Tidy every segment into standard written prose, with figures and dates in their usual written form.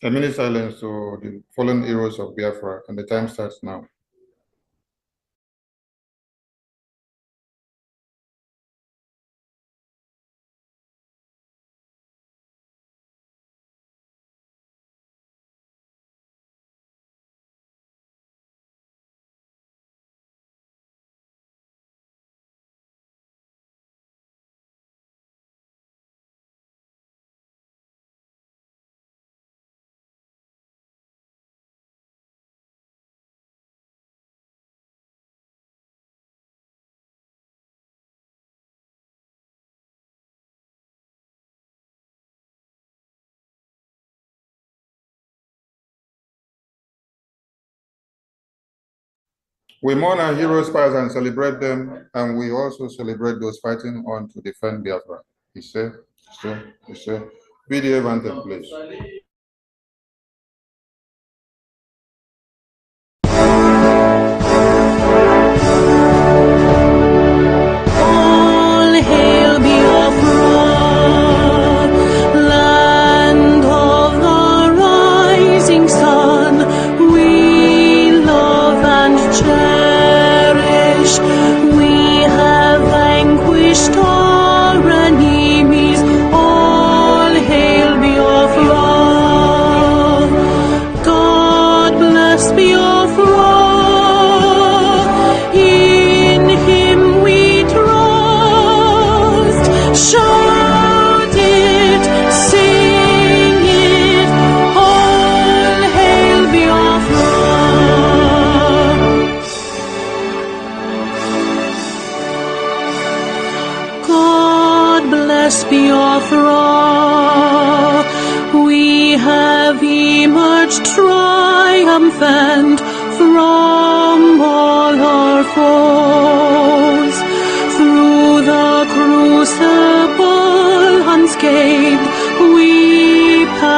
A minute silence to the fallen heroes of Biafra, and the time starts now. We mourn our heroes past and celebrate them, and we also celebrate those fighting on to defend Biafra. He said, video anthem, please. All hail Biafra!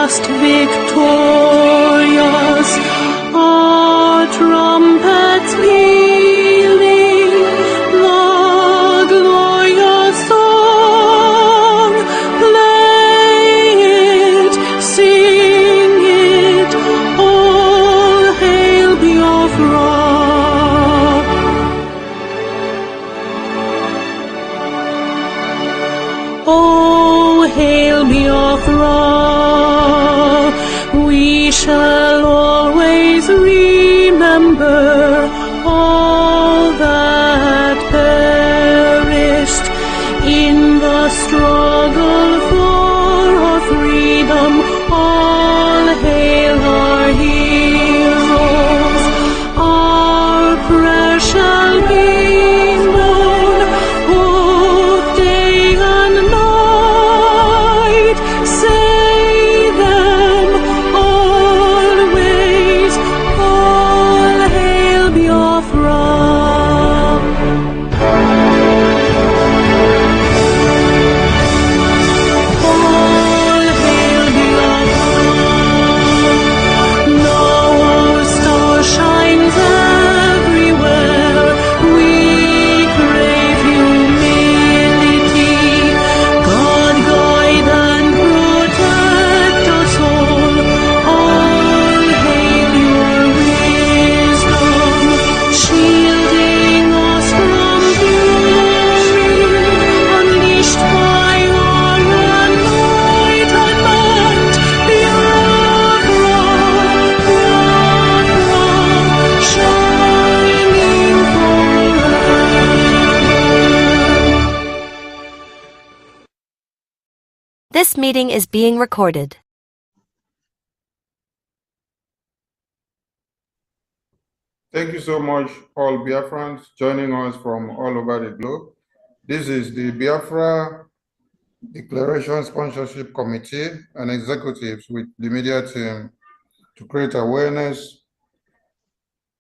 last victorious, our trumpets pealing, the glorious song, play it, sing it, all hail Biafra. Oh, hail Biafra, we shall always remember all that perished in the struggle for our freedom. All hail our heroes, our precious kingdom, both day and night. Say them always, all hail Biafra. All hail Biafra. Now our star shines everywhere. We crave humility. God guide and protect us all. All hail your wisdom, shielding us from fury, unleashed by our enlightenment. Biafra, Biafra, shining forever. This meeting is being recorded. Thank you so much, all Biafrans joining us from all over the globe. This is the Biafra Declaration Sponsorship Committee and executives with the media team to create awareness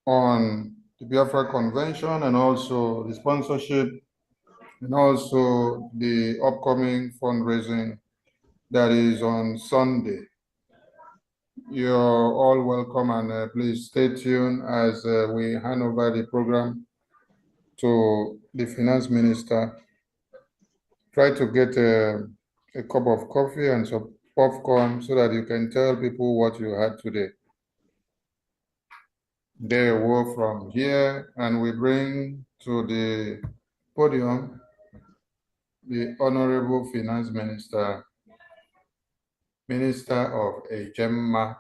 on the Biafra Convention and also the sponsorship and also the upcoming fundraising that is on Sunday. You're all welcome, and please stay tuned as we hand over the program to the finance minister. Try to get a cup of coffee and some popcorn so that you can tell people what you had today. They will from here, and we bring to the podium the Honorable Finance Minister, Minister of Ejemma.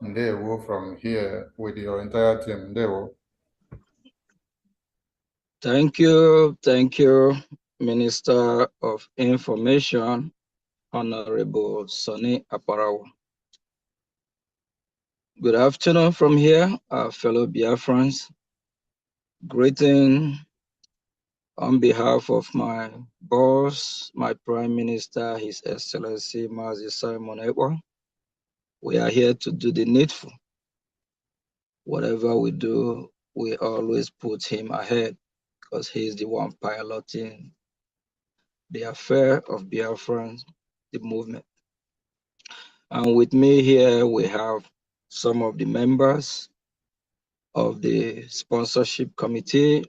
They will from here with your entire team. They will. Thank you, Minister of Information, Honorable Sonny Aparawo. Good afternoon from here, our fellow Biafrans. Greeting on behalf of my boss, my Prime Minister, His Excellency Mazi Simon Ekpa. We are here to do the needful. Whatever we do, we always put him ahead because he is the one piloting the affair of Biafrans, the movement. And with me here, we have some of the members of the sponsorship committee.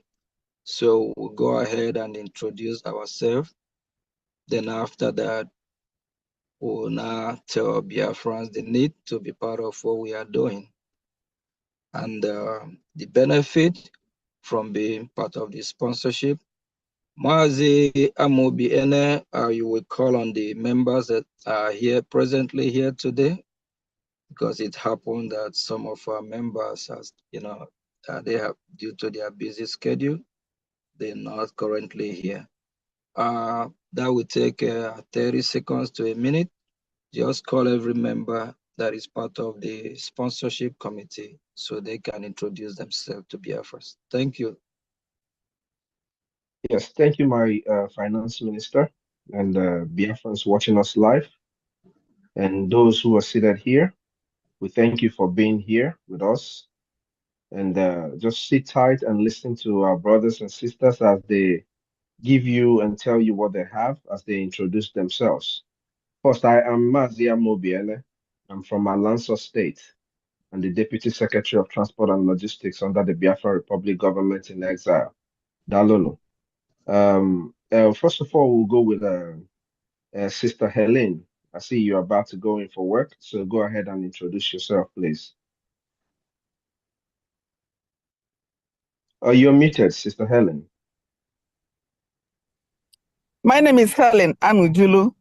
So we'll go ahead and introduce ourselves. Then after that, we'll now tell Biafrans the need to be part of what we are doing and the benefit from being part of the sponsorship. Mazi Amobi Ene, you will call on the members that are here presently here today, because it happened that some of our members, they have, due to their busy schedule, they're not currently here. That will take 30 seconds to a minute. Just call every member that is part of the sponsorship committee so they can introduce themselves to Biafras. Thank you. Yes, thank you, my finance minister, and Biafrans watching us live, and those who are seated here. We thank you for being here with us, and just sit tight and listen to our brothers and sisters as they give you and tell you what they have as they introduce themselves. First, I am Mazia Mobiele. I'm from Alanso State and the Deputy Secretary of Transport and Logistics under the Biafra Republic government in exile. Dalolo. First of all, we'll go with Sister Helen. I see you're about to go in for work, so go ahead and introduce yourself, please. Oh, you're muted, Sister Helen. My name is Helen Anujulu.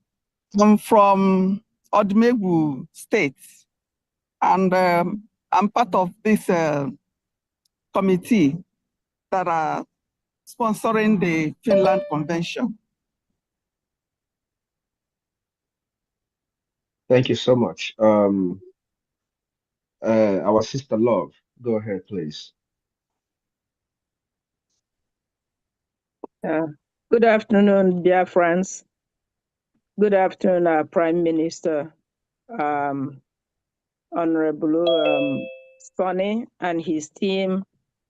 I'm from Odumegwu State, and I'm part of this committee that are sponsoring the Finland Convention. Thank you so much. Our sister Love, go ahead, please. Good afternoon, dear friends. Good afternoon, Prime Minister, Honorable Sonny and his team,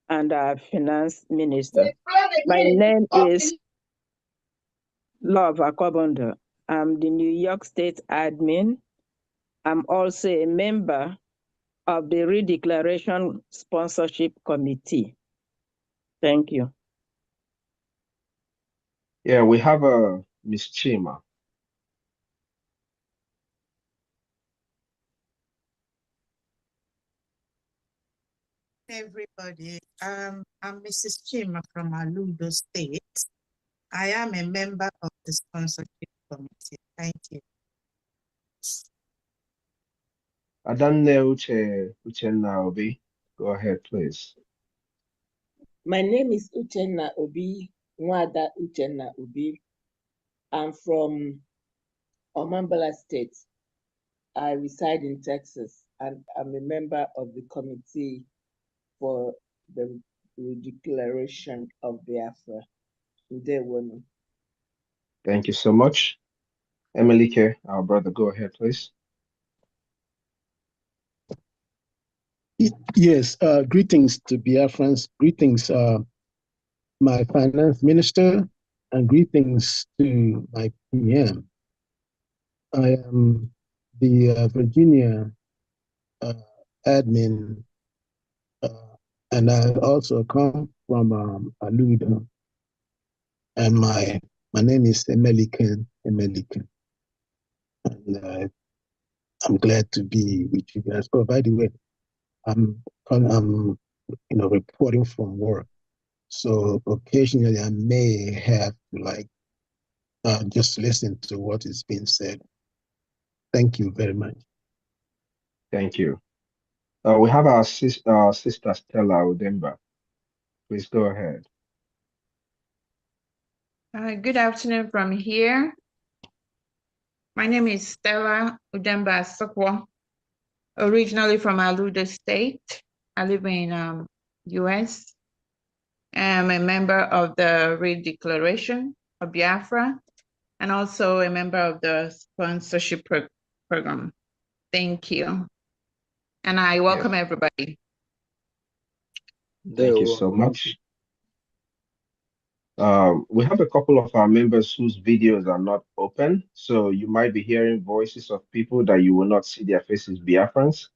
and Finance Minister. My name is Love Akobondo. I'm the New York State admin. I'm also a member of the Redeclaration Sponsorship Committee. Thank you. Yeah, we have Miss Chima. Everybody, I'm Mrs. Chima from Aludo State. I am a member of the sponsorship committee. Thank you. Adanne Uchenna Obi, go ahead, please. My name is Uchenna Obi, Nwada Uchenna Obi. I'm from Omambala State. I reside in Texas, and I'm a member of the committee for the Declaration of Biafra. Thank you so much. Emily K, our brother, go ahead, please. Yes, greetings to Biafrans, greetings my finance minister, and greetings to my PM. I am the Virginia admin, and I also come from Aludo, and my name is Emeliken. And I'm glad to be with you guys. Oh, by the way, I'm reporting from work. So occasionally I may have to just listen to what is being said. Thank you very much. Thank you. We have our sister Stella Udemba. Please go ahead. Good afternoon from here. My name is Stella Udemba Sokwo, originally from Aludo State. I live in US. I'm a member of the Redeclaration of Biafra and also a member of the sponsorship program. Thank you. And I welcome everybody. Thank you so much. We have a couple of our members whose videos are not open, so you might be hearing voices of people that you will not see their faces, Biafrans.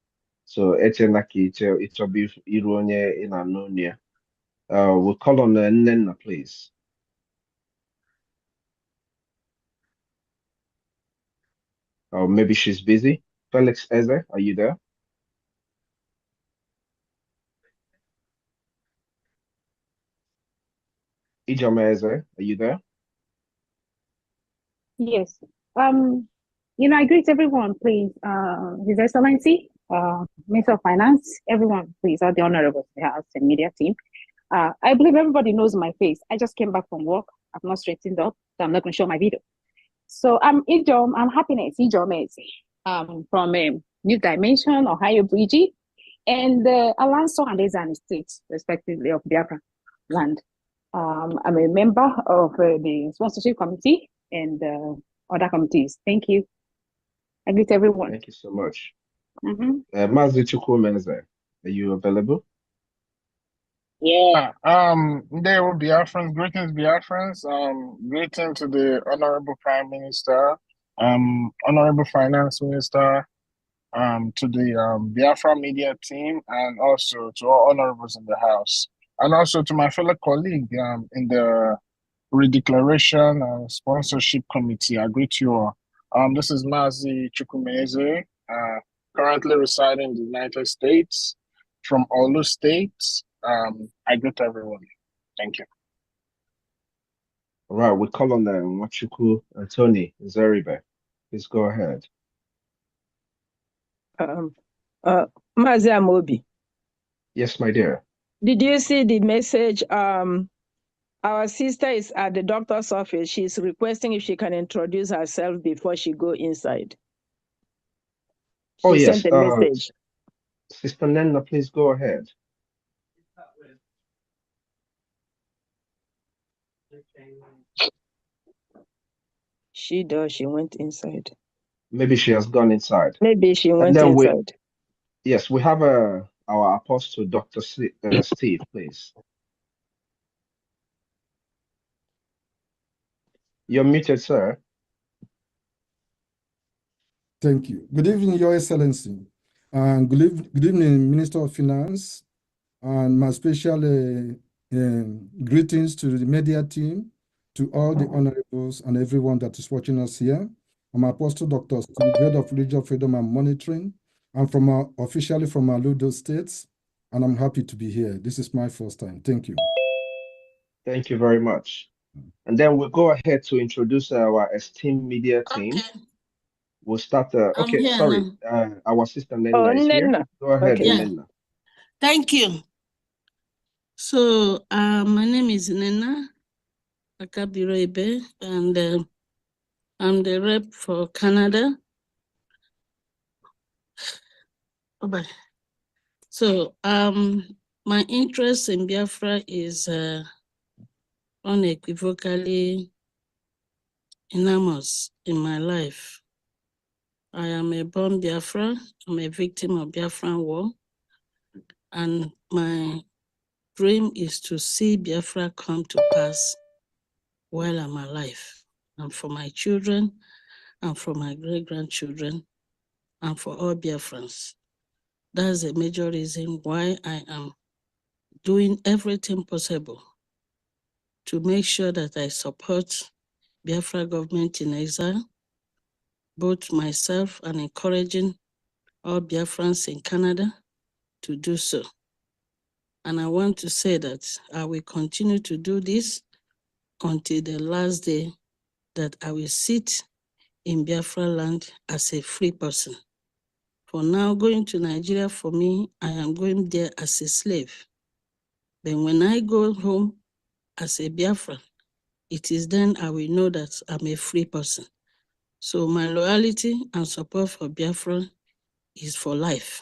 So Echenaki Itobi Ironye in Anonia. We'll call on Nenna, please. Or maybe she's busy. Felix Eze, are you there? Ijoma Eze, are you there? Yes. I greet everyone, please. His Excellency, Minister of Finance, everyone, please, all the honorables, the House and media team. I believe everybody knows my face. I just came back from work. I've not straightened up, so I'm not going to show my video. So I'm Happiness, Ijoma Eze, from New Dimension, Ohio Bridge, and Alanso and Ezani State, respectively, of Biafra land. I'm a member of the sponsorship committee and other committees. Thank you. I greet everyone. Thank you so much. Mazi Chukwumenze, are you available? Yeah, there will be Biafrans, greetings Biafrans, greeting to the Honorable Prime Minister, Honorable Finance Minister, to the Biafra media team, and also to all honorables in the House, and also to my fellow colleague in the Redeclaration and Sponsorship Committee. I greet you all. This is Mazi Chukwumeze, currently residing in the United States from Olu State. I greet everyone. Thank you. All right, we call on Machuku Tony Zeribe. Please go ahead. Mazi Amobi, Yes, my dear. did you see the message? Our sister is at the doctor's office. She's requesting if she can introduce herself before she go inside. Oh, She yes. sent a message. Sister Nenna, please go ahead. She does. She went inside. Maybe she has gone inside. Maybe she And went then inside. yes, we have our apostle, Dr. Steve, please. You're muted, sir. Thank you. Good evening, Your Excellency. And good evening, Minister of Finance, and my special greetings to the media team, to all the honorables and everyone that is watching us here. I'm Apostle Dr. Steve, Head of Religious Freedom and Monitoring. I'm officially from Aludo States, and I'm happy to be here. This is my first time. Thank you. Thank you very much. And then we'll go ahead to introduce our esteemed media team. Okay. We'll start. Okay, here sorry. Our sister Nenna is here. Nenna. Go ahead, Okay. Nenna. Thank you. So, my name is Nenna Akabirebe, and I'm the rep for Canada. Oh, bye. So, my interest in Biafra is unequivocally enormous in my life. I am a born Biafra. I'm a victim of Biafran war. And my dream is to see Biafra come to pass while I'm alive, and for my children, and for my great-grandchildren, and for all Biafrans. That's a major reason why I am doing everything possible to make sure that I support Biafra government in exile, both myself and encouraging all Biafrans in Canada to do so. And I want to say that I will continue to do this until the last day that I will sit in Biafra land as a free person. For now, going to Nigeria, for me, I am going there as a slave. Then when I go home as a Biafran, it is then I will know that I'm a free person. So my loyalty and support for Biafra is for life.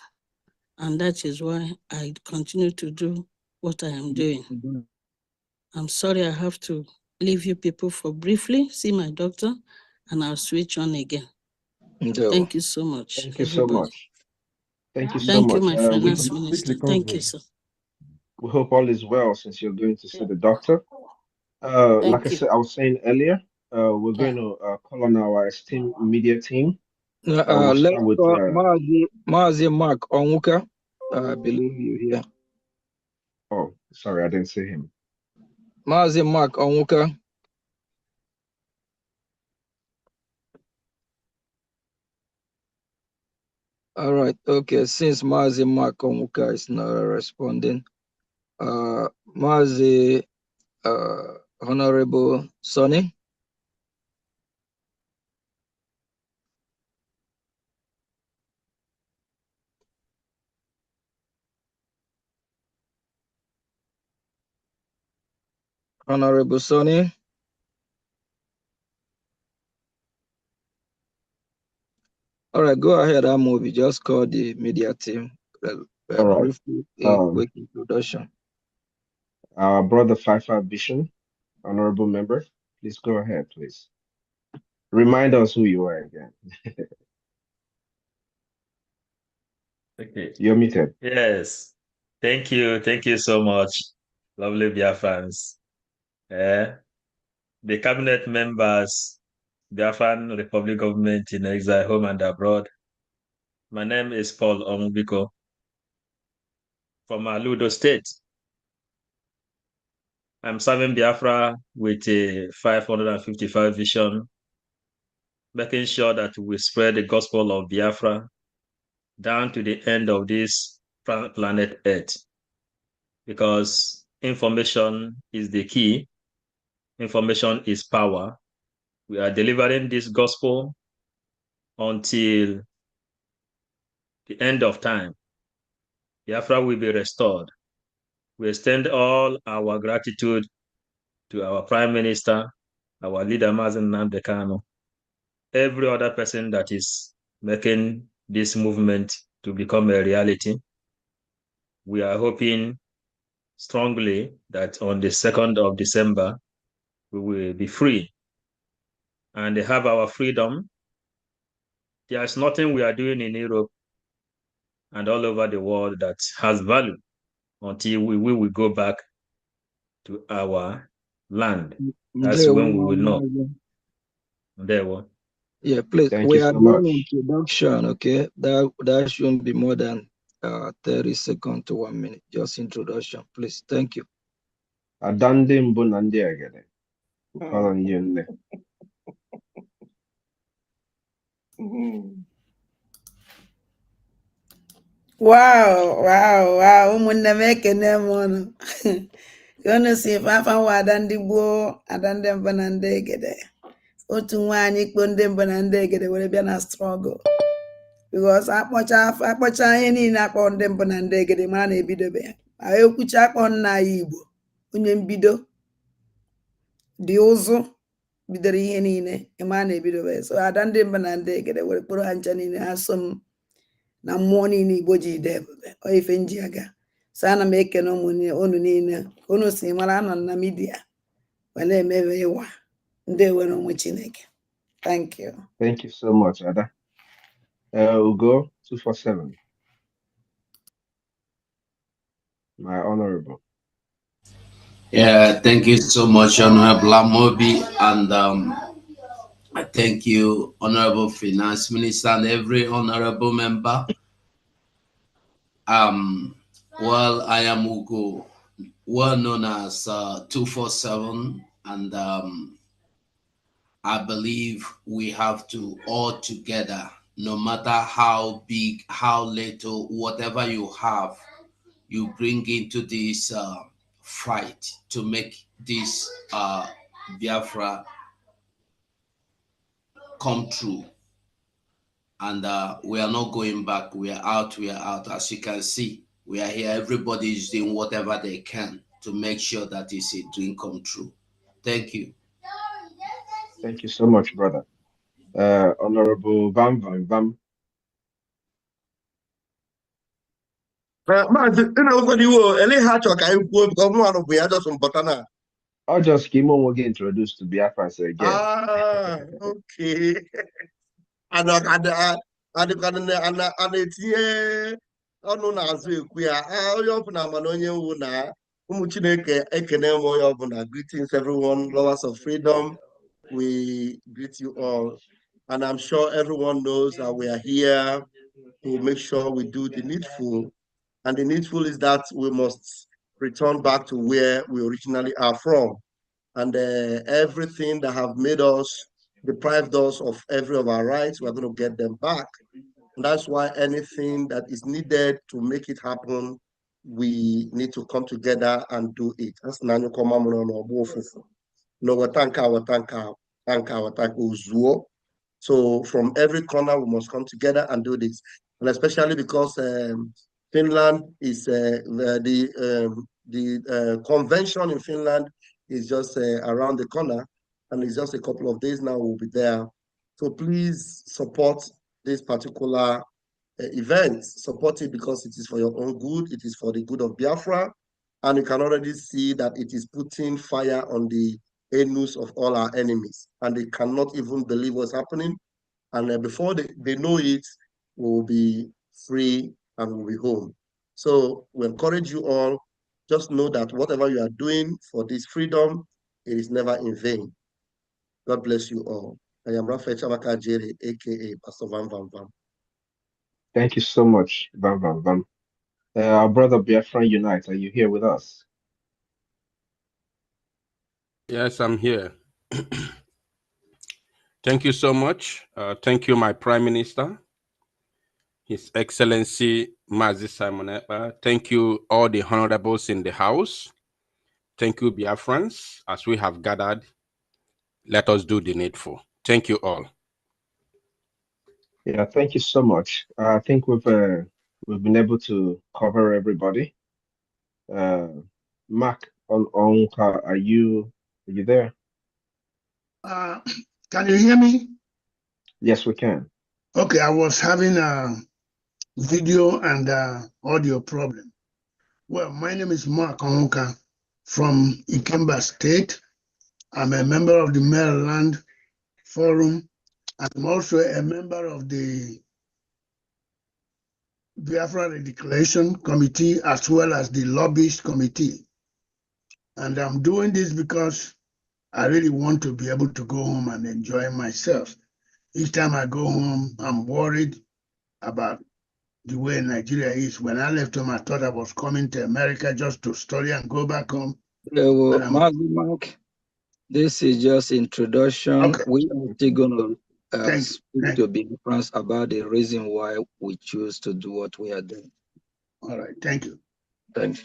And that is why I continue to do what I am doing. I'm sorry I have to leave you people for briefly, see my doctor, and I'll switch on again. No. Thank you so much. Thank you so much. Thank you so Thank much. you, my finance We minister. Thank you, sir. We hope all is well since you're going to see the doctor. Like I said, I was saying earlier, we're going to call on our esteemed media team. We'll Let's start with call Mazi Mark Onwuka. I believe you here. Oh, sorry, I didn't see him. Mazi Mark Onwuka. All right, okay. Since Mazi Mark Onwuka is not responding, Mazi Honorable Sonny. Honorable Sonny. All right, go ahead, Amobi. Just call the media team. All right. Briefly, a quick introduction. Our brother Fifa Vision, honorable member, please go ahead, please. Remind us who you are again. Okay. You're muted. Yes. Thank you. Thank you so much, lovely Biafrans. The cabinet members, Biafran Republic government in exile, home and abroad, My name is Paul Omubiko from Aludo State. I'm serving Biafra with a 555 vision, making sure that we spread the gospel of Biafra down to the end of this planet Earth. Because information is the key. Information is power. We are delivering this gospel until the end of time. Biafra will be restored. We extend all our gratitude to our Prime Minister, our leader, Mazen Nnamdi Kanu, every other person that is making this movement to become a reality. We are hoping strongly that on the 2nd of December, we will be free and have our freedom. There's nothing we are doing in Europe and all over the world that has value until we will go back to our land. That's when we will know. There we Yeah, please. Thank We you are so doing much. introduction, okay? That shouldn't be more than 30 seconds to 1 minute. Just introduction, please. Thank you. Adande mbụ na ndị egede. We call on you nne. Wow, ụmụnne m ekene m ọnụ ka unu si fafa nwa ada ndị gboo, ada ndị mbụ na ndị egede, otu nwaanyị kpo ndị mbụ na ndị egede were bịa na strọgụl bikos akpọcha ihe niile akpọ ndị mbụ na ndị egede mara na ebidobe ya ma ekwucha akpọ nna anyị Igbo onye mbido dị ụzụ bidoro ihe niile ịma na ebidobe. So ada ndị mbụ na ndị egede were kpụrụ ha ncha niile ha so m na mmụọ niile Igbo ji ide ebube ọ ife nji aga. So ana m ekene unu niile unu si mara anọ na midia were emewe ịwa ndị were onwe Chineke. Thank you. Thank you so much, Ada. Ugo 247. My honorable. Yeah, thank you so much, Honorable Amobi, and I thank you, Honorable Finance Minister, and every honorable member. Well, I am Ugo, well known as 247, and I believe we have to all together, no matter how big, how little, whatever you have, you bring into this fight to make this Biafra come true. And we are not going back. We are out. As you can see, we are here. Everybody is doing whatever they can to make sure that it's a dream come true. Thank you. Thank you so much, brother. Honorable Vam Vam Vam. I'll just keep on get introduced to Biafra again. Okay. na-etinye ọnụ n'azụ ekwu ya onye ọbụla mana onye wu na ụmụ Chineke ekene m onye ọbụla. Greetings everyone, lovers of freedom. We greet you all, and I'm sure everyone knows that we are here to make sure we do the needful, and the needful is that we must return back to where we originally are from, and everything that have made us, deprived us of every of our rights, we're going to get them back. And that's why anything that is needed to make it happen, we need to come together and do it. That's Nanyo Komamono no Bofufu. No, so from every corner, we must come together and do this. And especially because Finland is the convention in Finland is just around the corner, and it's just a couple of days now we'll be there. So please support this particular event. Support it because it is for your own good. It is for the good of Biafra. And you can already see that it is putting fire on the anus of all our enemies. And they cannot even believe what's happening. And before they know it, we'll be free and we'll be home. So we encourage you all, just know that whatever you are doing for this freedom, it is never in vain. God bless you all. I am Rafael Chamaka Jere, aka Pastor Van Van Van. Thank you so much, Bam Bam Bam. Our brother Biafra Unite, are you here with us? Yes, I'm here. Thank you so much. Thank you, my Prime Minister, His Excellency Mazi Simon Ekpa. Thank you, all the honorables in the House. Thank you, Biafrans, as we have gathered. Let us do the needful. Thank you all. Yeah, thank you so much. I think we've been able to cover everybody. Mark Onka, are you there? Can you hear me? Yes, we can. Okay, I was having a video and audio problem. Well, my name is Mark Onka from Ikemba State. I'm a member of the Maryland Forum. I'm also a member of the Biafra Declaration Committee as well as the Lobbyist Committee. And I'm doing this because I really want to be able to go home and enjoy myself. Each time I go home, I'm worried about the way Nigeria is. When I left home, I thought I was coming to America just to study and go back home. Mark, this is just introduction. Okay. We are still going to speak Thank to Biafrans about the reason why we choose to do what we are doing. All right. Thank you. Thank you.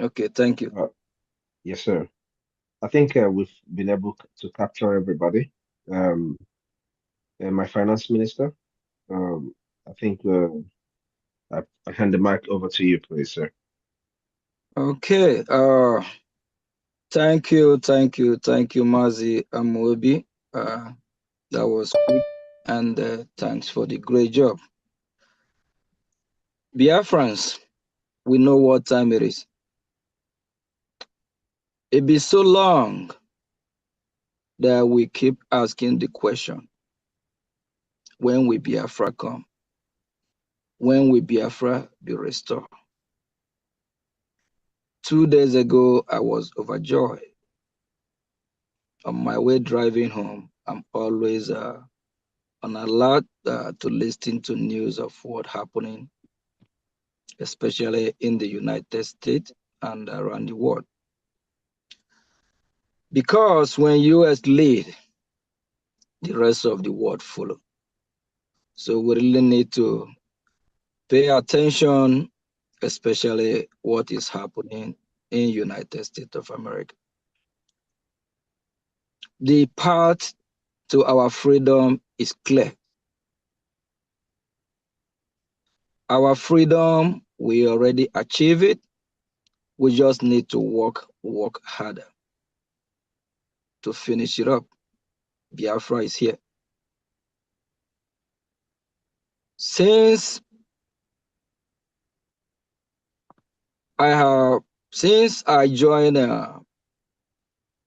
Okay, thank you. Yes, sir. I think we've been able to capture everybody. And my finance minister, I think I hand the mic over to you, please, sir. Okay. Thank you, Mazi Amobi. That was quick, and thanks for the great job. Biafrans, we know what time it is. It be so long that we keep asking the question, when will Biafra come? When will Biafra be restored? 2 days ago, I was overjoyed. On my way driving home, I'm always on alert to listen to news of what's happening, especially in the United States and around the world. Because when US lead, the rest of the world follow. So we really need to pay attention, especially what is happening in United States of America. The path to our freedom is clear. Our freedom, we already achieve it. We just need to work harder to finish it up. Biafra is here. Since I joined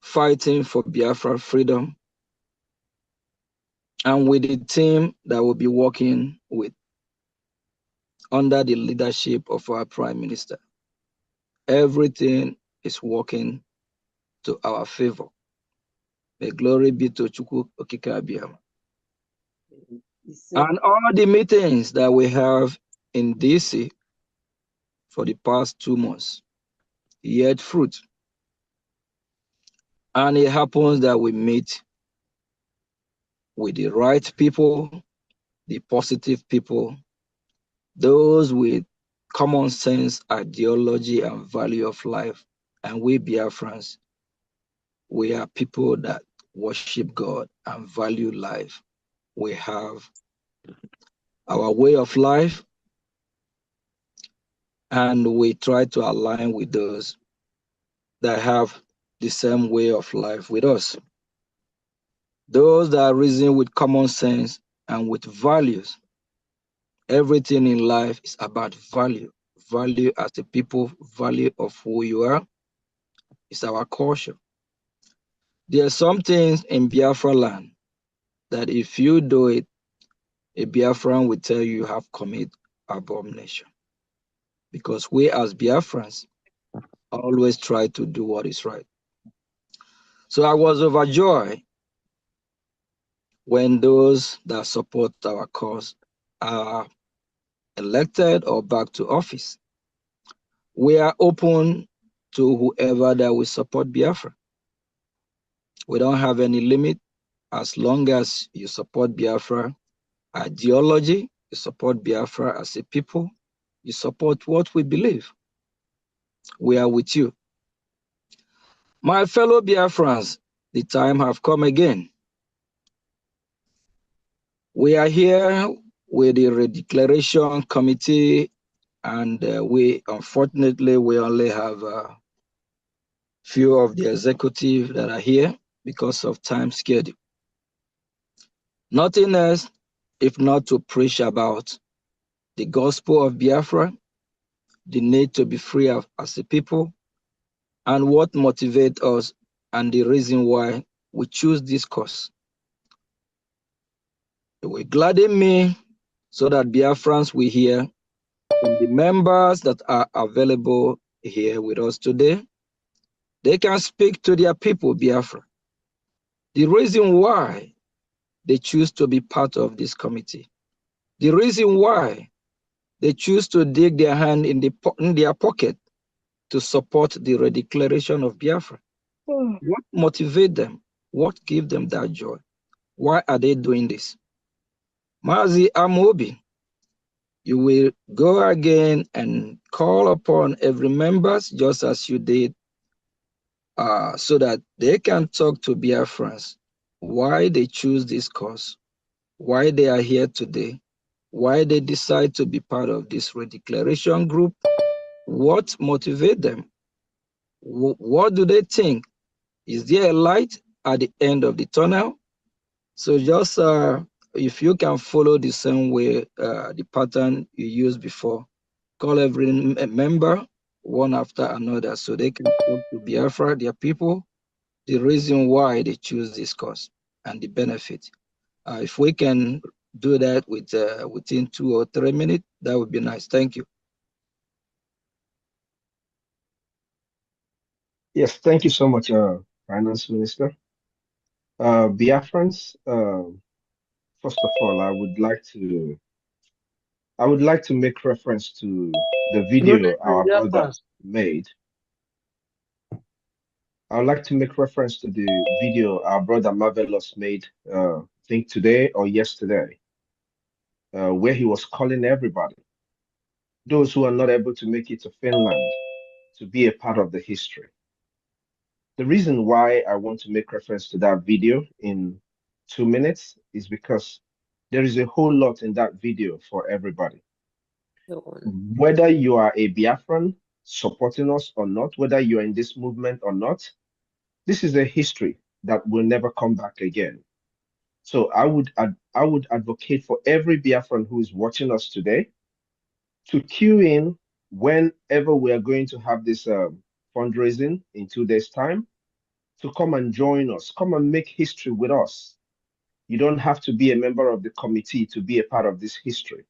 fighting for Biafra freedom, and with the team that will be working with under the leadership of our Prime Minister, everything is working to our favor. May glory be to Chukwu Okike Abiyama. And all the meetings that we have in DC for the past 2 months yield fruit. And it happens that we meet with the right people, the positive people, those with common sense, ideology, and value of life. And we Biafrans, we are people that worship God and value life. We have our way of life, and we try to align with those that have the same way of life with us. Those that reason with common sense and with values. Everything in life is about value. Value as a people, value of who you are is our culture. There are some things in Biafra land that if you do it, a Biafran will tell you have committed abomination. Because we as Biafrans always try to do what is right. So I was overjoyed when those that support our cause are elected or back to office. We are open to whoever that will support Biafra. We don't have any limit as long as you support Biafra ideology, you support Biafra as a people, you support what we believe. We are with you. My fellow Biafrans, the time have come again. We are here with the Redeclaration Committee, and we unfortunately only have a few of the executive that are here because of time schedule. Nothing else if not to preach about the gospel of Biafra, the need to be free as a people, and what motivates us and the reason why we choose this course. It will gladden me so that Biafrans will hear from the members that are available here with us today. They can speak to their people, Biafra. The reason why they choose to be part of this committee. The reason why they choose to dig their hand in their pocket to support the redeclaration of Biafra. What motivates them? What gives them that joy? Why are they doing this? Mazi Amobi, you will go again and call upon every member just as you did so that they can talk to Biafrans why they choose this cause, why they are here today, why they decide to be part of this redeclaration group, what motivates them, what do they think? Is there a light at the end of the tunnel? So just if you can follow the same way, the pattern you used before, call every member one after another so they can talk to Biafra, their people, the reason why they choose this cause and the benefit. If we can do that within 2 or 3 minutes, that would be nice. Thank you. Yes, thank you so much, Finance Minister. Biafrans, first of all, I would like to make reference to the video our brother made. I would like to make reference to the video our brother Marvelous made, I think today or yesterday, where he was calling everybody, those who are not able to make it to Finland, to be a part of the history. The reason why I want to make reference to that video in 2 minutes is because there is a whole lot in that video for everybody. Whether you are a Biafran supporting us or not, whether you are in this movement or not, this is a history that will never come back again. So I would advocate for every Biafran who is watching us today to queue in whenever we are going to have this fundraising in 2 days' time, to come and join us, come and make history with us. You don't have to be a member of the committee to be a part of this history.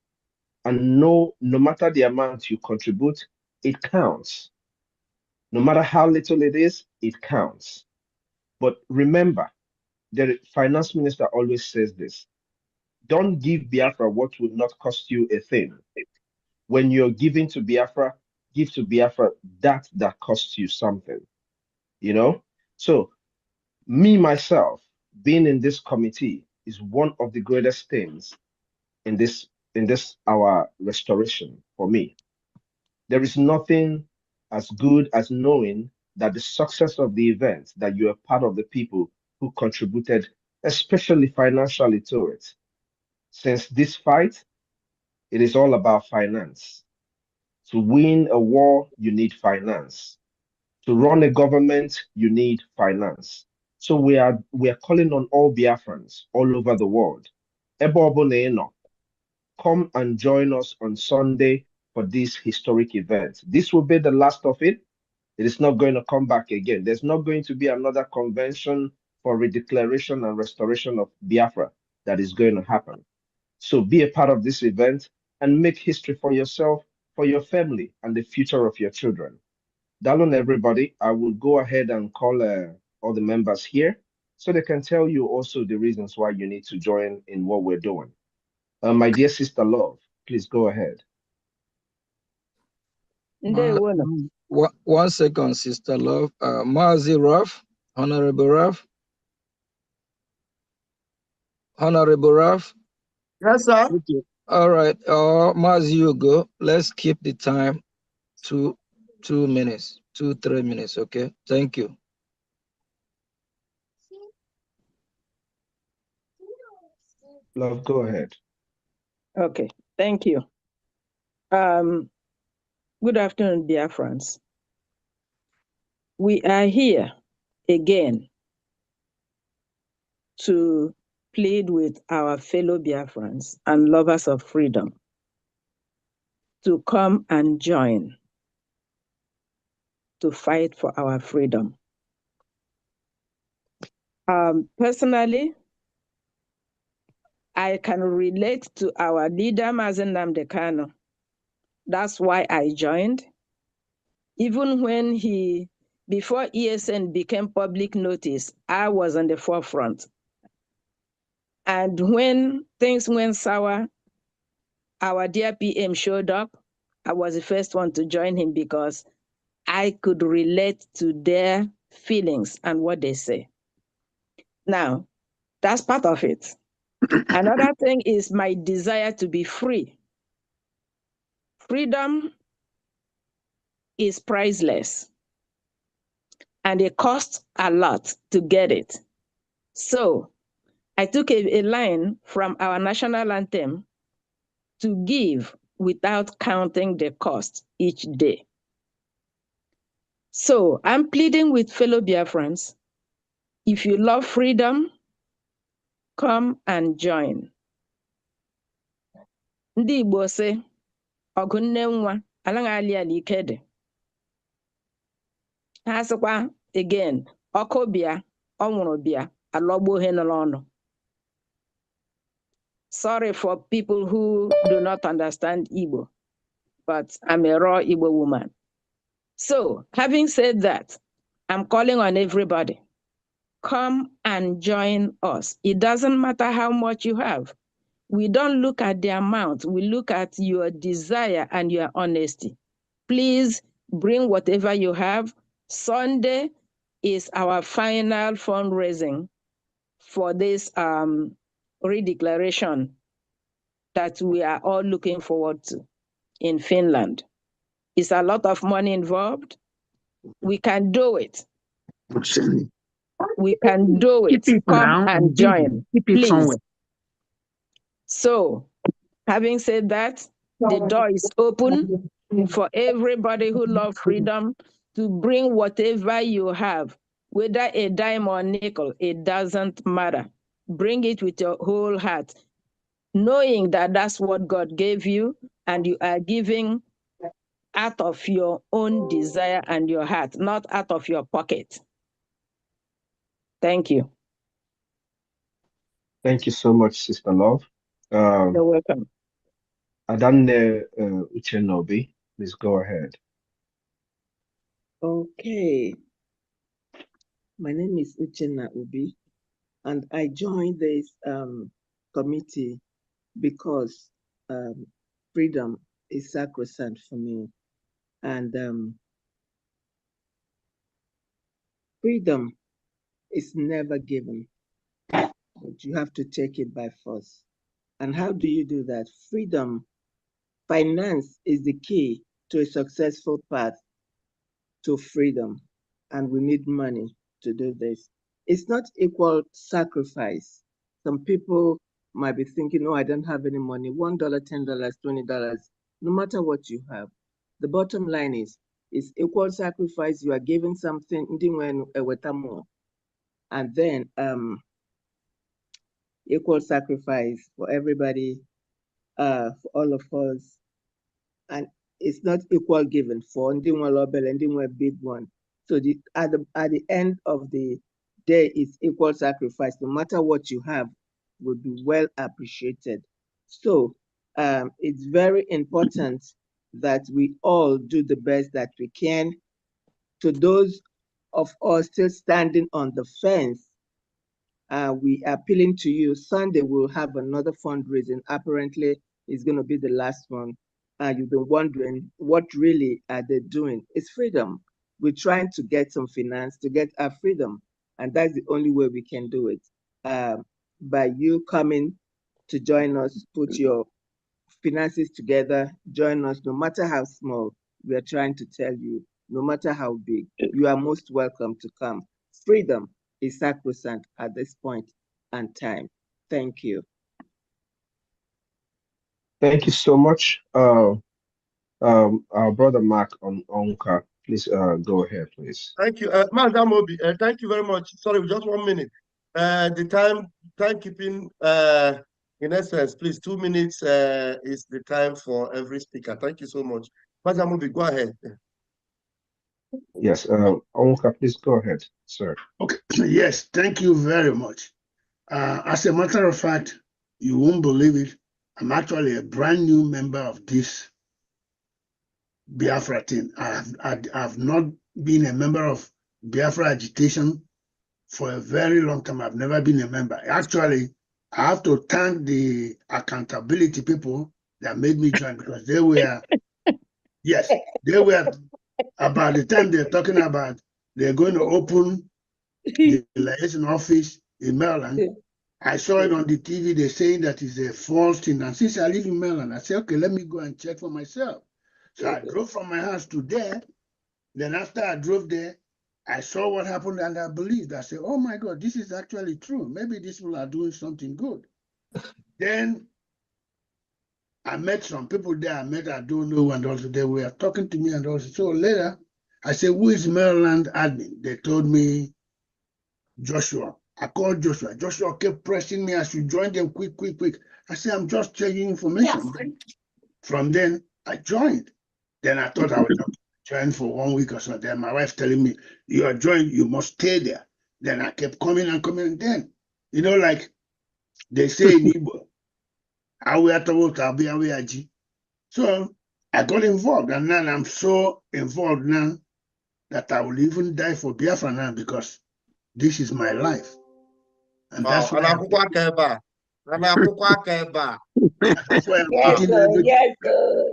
And no matter the amount you contribute, it counts. No matter how little it is, it counts. But remember, the finance minister always says this: don't give Biafra what will not cost you a thing. When you're giving to Biafra, give to Biafra that costs you something. You know? So me, myself, being in this committee is one of the greatest things in this our restoration for me. There is nothing as good as knowing that the success of the event, that you are part of the people who contributed, especially financially to it. Since this fight, it is all about finance. To win a war, you need finance. To run a government, you need finance. So we are calling on all Biafrans all over the world. Come and join us on Sunday for this historic event. This will be the last of it. It is not going to come back again. There's not going to be another convention for redeclaration and restoration of Biafra that is going to happen. So be a part of this event and make history for yourself, for your family, and the future of your children. Dalon, everybody, I will go ahead and call all the members here. so they can tell you also the reasons why you need to join in what we're doing. My dear sister Love, please go ahead. One second, Sister Love. Mazi Raff, Honorable Raff. Honorable Raff. Yes, sir. Okay. All right. Mazi, you go. Let's keep the time to 2 minutes, 3 minutes. Okay. Thank you. Love, go ahead. Okay. Thank you. Good afternoon, dear friends. We are here again to plead with our fellow Biafrans and lovers of freedom to come and join to fight for our freedom. Personally, I can relate to our leader, Mazen Nnamdi Kanu. That's why I joined. Even when before ESN became public notice, I was on the forefront. And when things went sour, our dear PM showed up. I was the first one to join him because I could relate to their feelings and what they say. Now, that's part of it. Another thing is my desire to be free. Freedom is priceless, and it costs a lot to get it. So I took a line from our national anthem to give without counting the cost each day. So I'm pleading with fellow Biafrans, if you love freedom, come and join. Ndị Igbo sị, ọgụ nne nwa, anaghị alị alị ike dị. Ha sịkwa again, ọkụ bịa, ọnwụrụ bịa, alọgbuo ihe nọ n'ọnụ. Sorry for people who do not understand Igbo, but I'm a raw Igbo woman. So, having said that, I'm calling on everybody. Come and join us. It doesn't matter how much you have. We don't look at the amount. We look at your desire and your honesty. Please bring whatever you have. Sunday is our final fundraising for this redeclaration that we are all looking forward to in Finland. It's a lot of money involved. We can do it. We can do it. Come and join, please. So, having said that, the door is open for everybody who loves freedom to bring whatever you have, whether a dime or nickel, it doesn't matter. Bring it with your whole heart, knowing that that's what God gave you, and you are giving out of your own desire and your heart, not out of your pocket. Thank you. Thank you so much, Sister Love. You're welcome. Adane Uchenobi, please go ahead. Okay. My name is Uchenna Ubi, and I joined this committee because freedom is sacrosanct for me. And freedom is never given, but you have to take it by force. And how do you do that? Freedom, finance is the key to a successful path to freedom, and we need money to do this. It's not equal sacrifice. Some people might be thinking, oh, I don't have any money, $1, $10, $20, no matter what you have. The bottom line is, it's equal sacrifice. You are giving something, and then equal sacrifice for everybody, for all of us. And it's not equal given for a big one. So at the end of the day, it's equal sacrifice. No matter what you have, would be well appreciated. So it's very important that we all do the best that we can. To those of us still standing on the fence, We are appealing to you. Sunday, we'll have another fundraising. Apparently, it's going to be the last one. You've been wondering, what really are they doing? It's freedom. We're trying to get some finance to get our freedom. And that's the only way we can do it. By you coming to join us, put your finances together, join us, no matter how small. We are trying to tell you, no matter how big, you are most welcome to come. Freedom is sacrosanct at this point and time. Thank you. Thank you so much. Our brother Mark Onka, please go ahead, please. Thank you. Madam Obi, thank you very much. Sorry, just 1 minute. The timekeeping, in essence, please, 2 minutes is the time for every speaker. Thank you so much. Madam Obi, go ahead. Yes, Onka, please go ahead, sir. Okay, yes, thank you very much. As a matter of fact, you won't believe it. I'm actually a brand new member of this Biafra team. I've not been a member of Biafra agitation for a very long time. I've never been a member. Actually, I have to thank the accountability people that made me join, because they were, yes, they were, about the time they're talking about they're going to open the liaison office in Maryland. I saw it on the TV. They're saying that is a false thing. And since I live in Maryland, I said, okay, let me go and check for myself. So I drove from my house to there. Then after I drove there, I saw what happened and I believed. I said, oh my God, this is actually true. Maybe these people are doing something good. Then I met some people there. I don't know, and also they were talking to me and also. So later, I said, who is Maryland admin? They told me, Joshua. I called Joshua. Joshua kept pressing me, I should join them quick. I said, I'm just checking information. Yes. From then, I joined. Then I thought I would join for 1 week or so. Then my wife telling me, you are joined, you must stay there. Then I kept coming and coming. And then, like they say in Igbo, so I got involved. And now I'm so involved now that I will even die for Biafra now, because this is my life. And that's why I'm putting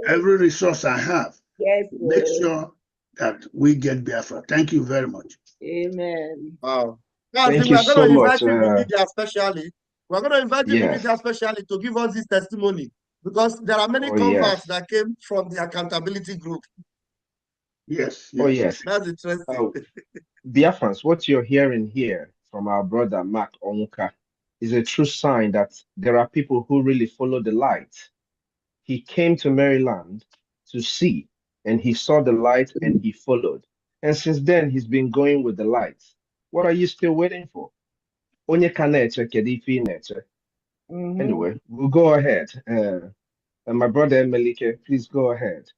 every resource I have. Yes, make sure that we get Biafra. Thank you very much. Amen. Wow. Now, Thank we're you going so to much. invite him media specially. We're going to invite him Yes. media specially to give us this testimony, because there are many converts that came from the accountability group. Yes. Oh, yes. That's interesting. Biafrans, what you're hearing here from our brother Mark Onka is a true sign that there are people who really follow the light. He came to Maryland to see, and he saw the light and he followed. And since then, he's been going with the light. What are you still waiting for? Onye ka na-eche, kedu ife ị na-eche? Anyway, we'll go ahead. And my brother Melike, please go ahead.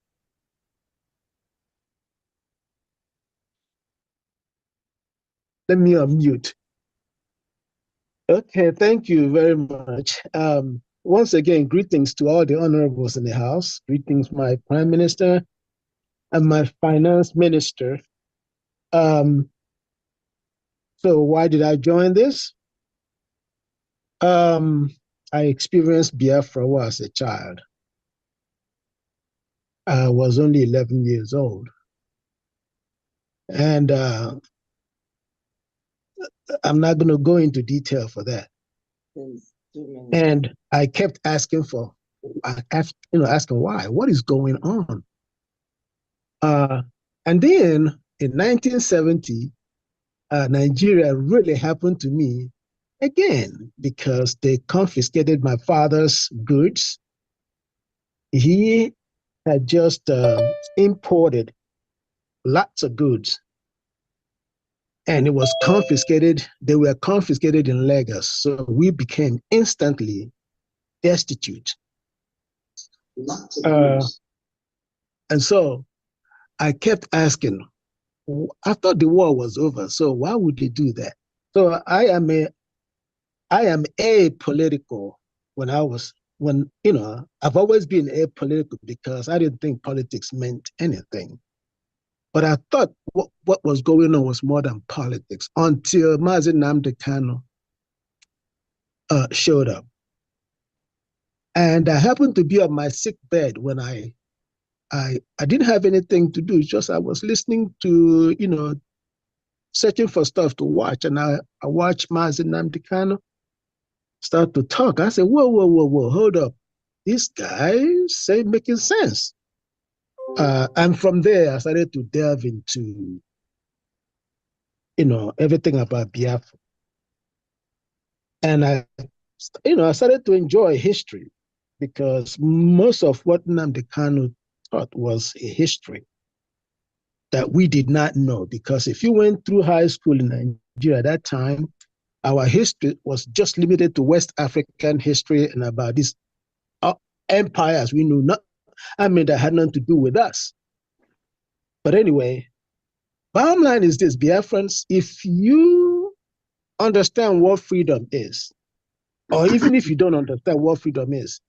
Let me unmute. Okay, thank you very much. Once again, greetings to all the honorables in the house. Greetings, my Prime Minister and my Finance Minister. So why did I join this? I experienced Biafra as a child. I was only 11 years old. And I'm not going to go into detail for that. And I kept asking asking why, what is going on? And then in 1970, Nigeria really happened to me again, because they confiscated my father's goods. He had just imported lots of goods, and it was confiscated. They were confiscated in Lagos. So we became instantly destitute. And so I kept asking, I thought the war was over, so why would they do that? So I am apolitical I've always been apolitical because I didn't think politics meant anything. But I thought what was going on was more than politics until Mazi Nnamdi Kanu showed up. And I happened to be on my sick bed when I didn't have anything to do. It's just I was listening to, searching for stuff to watch. And I watched Mazi Nnamdi Kanu start to talk. I said, whoa, hold up. This guy say making sense. And from there, I started to delve into, everything about Biafra. And I started to enjoy history because most of what Nnamdi Kanu taught was a history that we did not know. Because if you went through high school in Nigeria at that time, our history was just limited to West African history and about these empires we knew not. That had nothing to do with us. But anyway, bottom line is this, Biafrans, if you understand what freedom is, or even if you don't understand what freedom is,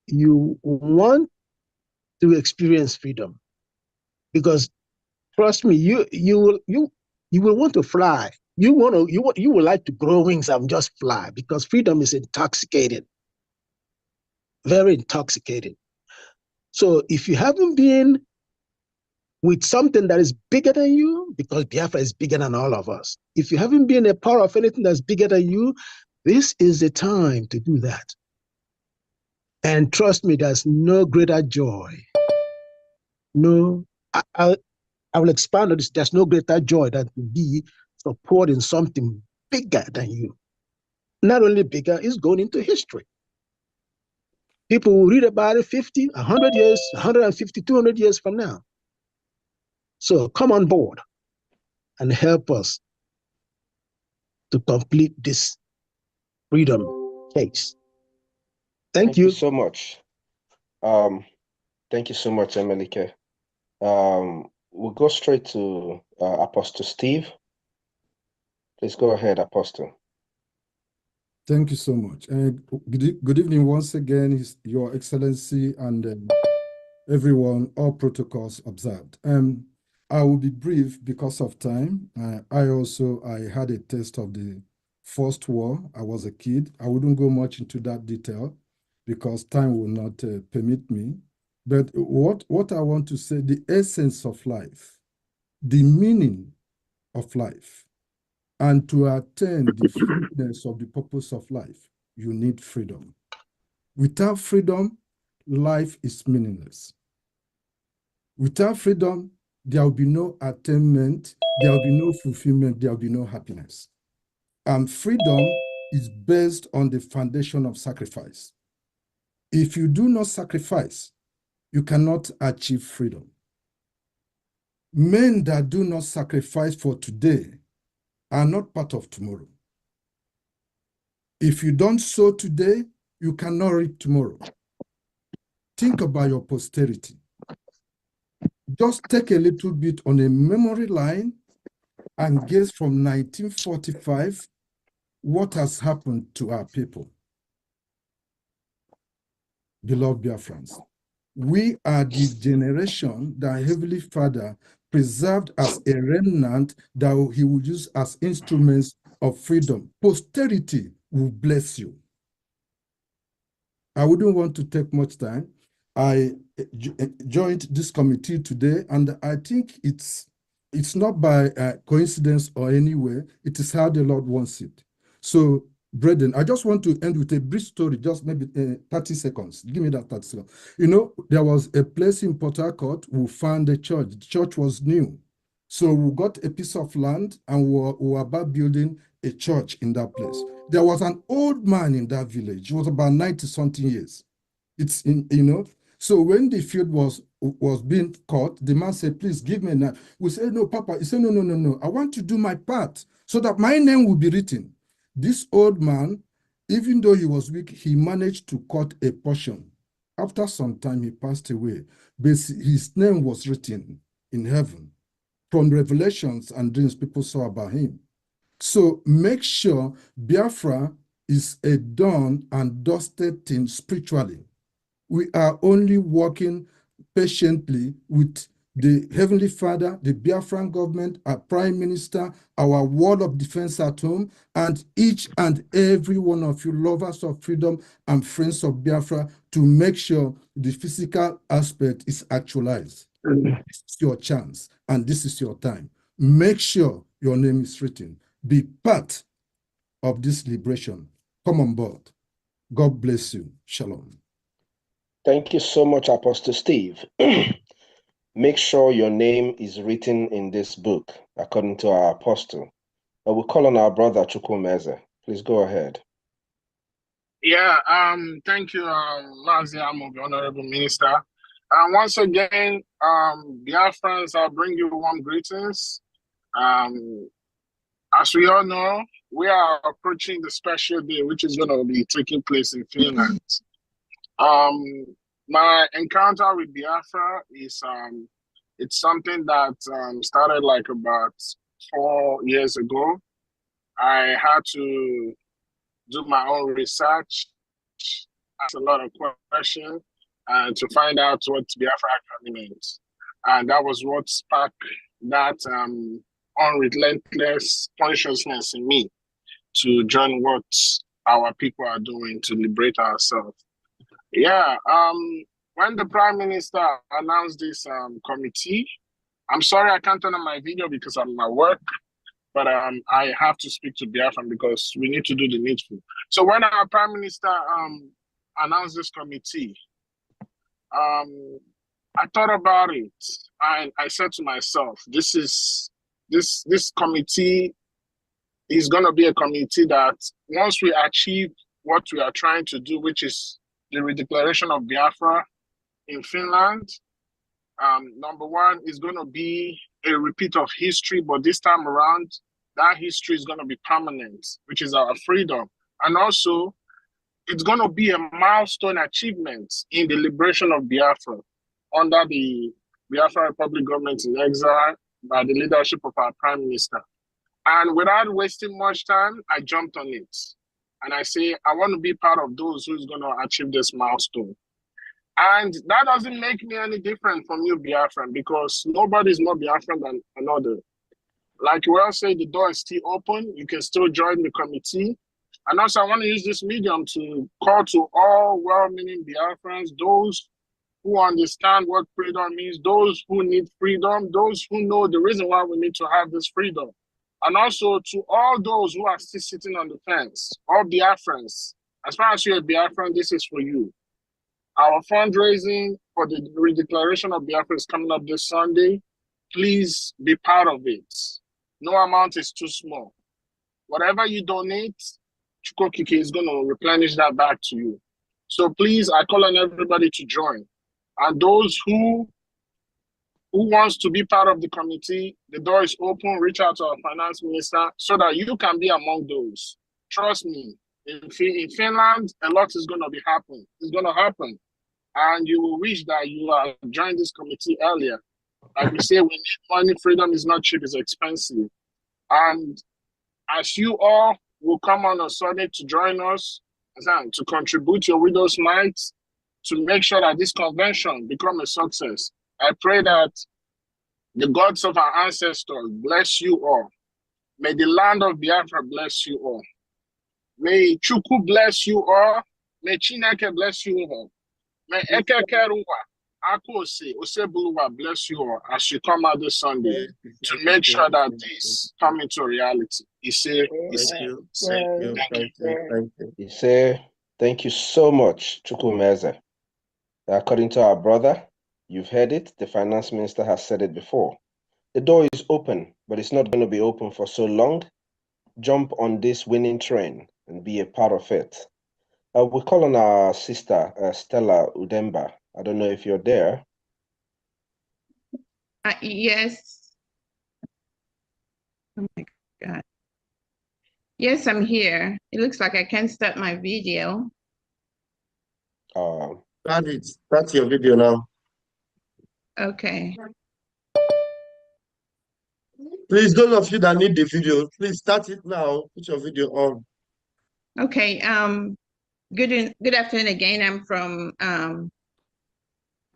you want to experience freedom. Because trust me, you will want to fly. You would like to grow wings and just fly, because freedom is intoxicating, very intoxicating. So if you haven't been with something that is bigger than you, because Biafra is bigger than all of us, if you haven't been a part of anything that's bigger than you, this is the time to do that. And trust me, there's no greater joy. No, I will expand on this. There's no greater joy than to be supporting something bigger than you. Not only bigger, it's going into history. People will read about it 50, 100 years, 150, 200 years from now. So come on board and help us to complete this freedom case. Thank you so much. Thank you so much, Emelike. We'll go straight to Apostle Steve. Please go ahead, Apostle. Thank you so much. Good evening once again, Your Excellency, and everyone, all protocols observed. I will be brief because of time. I had a taste of the First War. I was a kid. I wouldn't go much into that detail because time will not permit me. But what I want to say, the essence of life, the meaning of life, and to attain the fullness of the purpose of life, you need freedom. Without freedom, life is meaningless. Without freedom, there will be no attainment, there will be no fulfillment, there will be no happiness. And freedom is based on the foundation of sacrifice. If you do not sacrifice, you cannot achieve freedom. Men that do not sacrifice for today are not part of tomorrow. If you don't sow today, you cannot reap tomorrow. Think about your posterity. Just take a little bit on a memory line and guess from 1945 what has happened to our people. Beloved Biafrans, we are the generation that Heavenly Father preserved as a remnant that he will use as instruments of freedom. Posterity will bless you. I wouldn't want to take much time. I joined this committee today, and I think it's not by coincidence or anywhere. It is how the Lord wants it. So, brethren, I just want to end with a brief story, just maybe 30 seconds. Give me that 30 seconds. There was a place in Port Harcourt. We found a church. The church was new. So we got a piece of land and we were about building a church in that place. There was an old man in that village. He was about 90-something years. So when the field was being cut, the man said, please give me a knife. We said, no, Papa. He said, no. I want to do my part so that my name will be written. This old man, even though he was weak, he managed to cut a portion. After some time, he passed away. But his name was written in heaven. From revelations and dreams people saw about him. So make sure Biafra is a done and dusted thing spiritually. We are only working patiently with the Heavenly Father, the Biafran government, our Prime Minister, our wall of defense at home, and each and every one of you lovers of freedom and friends of Biafra to make sure the physical aspect is actualized. This is your chance and this is your time. Make sure your name is written. Be part of this liberation. Come on board. God bless you. Shalom. Thank you so much, Apostle Steve. Make sure your name is written in this book, according to our apostle. I will call on our brother Chukwumeze. Please go ahead. Yeah, thank you, Mazi Amobi, Honorable Minister. Once again, Biafrans, I bring you warm greetings. As we all know, we are approaching the special day, which is going to be taking place in Finland. My encounter with Biafra is it's something that started like about 4 years ago. I had to do my own research, ask a lot of questions, and to find out what Biafra actually means. And that was what sparked that unrelentless consciousness in me to join what our people are doing to liberate ourselves. Yeah, when the Prime Minister announced this committee, I'm sorry I can't turn on my video because I'm at work, but I have to speak to Biafran because we need to do the needful. So when our Prime Minister announced this committee, I thought about it and I said to myself, this committee is going to be a committee that once we achieve what we are trying to do, which is the redeclaration of Biafra in Finland, number one is going to be a repeat of history, but this time around, that history is going to be permanent, which is our freedom. And also, it's going to be a milestone achievement in the liberation of Biafra under the Biafra Republic government in exile by the leadership of our Prime Minister. And without wasting much time, I jumped on it. And I say, I want to be part of those who's going to achieve this milestone. And that doesn't make me any different from you, Biafran, because nobody's more Biafran than another. Like you all say, the door is still open. You can still join the committee. And also, I want to use this medium to call to all well-meaning Biafrans, those who understand what freedom means, those who need freedom, those who know the reason why we need to have this freedom. And also to all those who are still sitting on the fence, all Biafrans, as far as you're a Biafran, this is for you. Our fundraising for the redeclaration of Biafra is coming up this Sunday. Please be part of it. No amount is too small. Whatever you donate, Chukokike is going to replenish that back to you. So please, I call on everybody to join. And those who wants to be part of the committee, the door is open. Reach out to our finance minister so that you can be among those. Trust me, in Finland, a lot is going to be happening. It's going to happen. And you will wish that you have joined this committee earlier. Like we say, we need money. Freedom is not cheap, it's expensive. And as you all will come on a Sunday to join us, to contribute your widow's mite, to make sure that this convention become a success. I pray that the gods of our ancestors bless you all. May the land of Biafra bless you all. May Chukwu bless you all. May Chineke bless you all. May Ekekeruwa, Akose, Osebuluwa bless you all as you come out this Sunday to make sure that this come into reality. Thank you so much, Chukwumeze. According to our brother, you've heard it, the finance minister has said it before. The door is open, but it's not going to be open for so long. Jump on this winning train and be a part of it. We call on our sister, Stella Udemba. I don't know if you're there. Yes. Oh my God. Yes, I'm here. It looks like I can't start my video. Start your video now. Okay. Please, those of you that need the video, please start it now. Put your video on. Okay. Good afternoon again.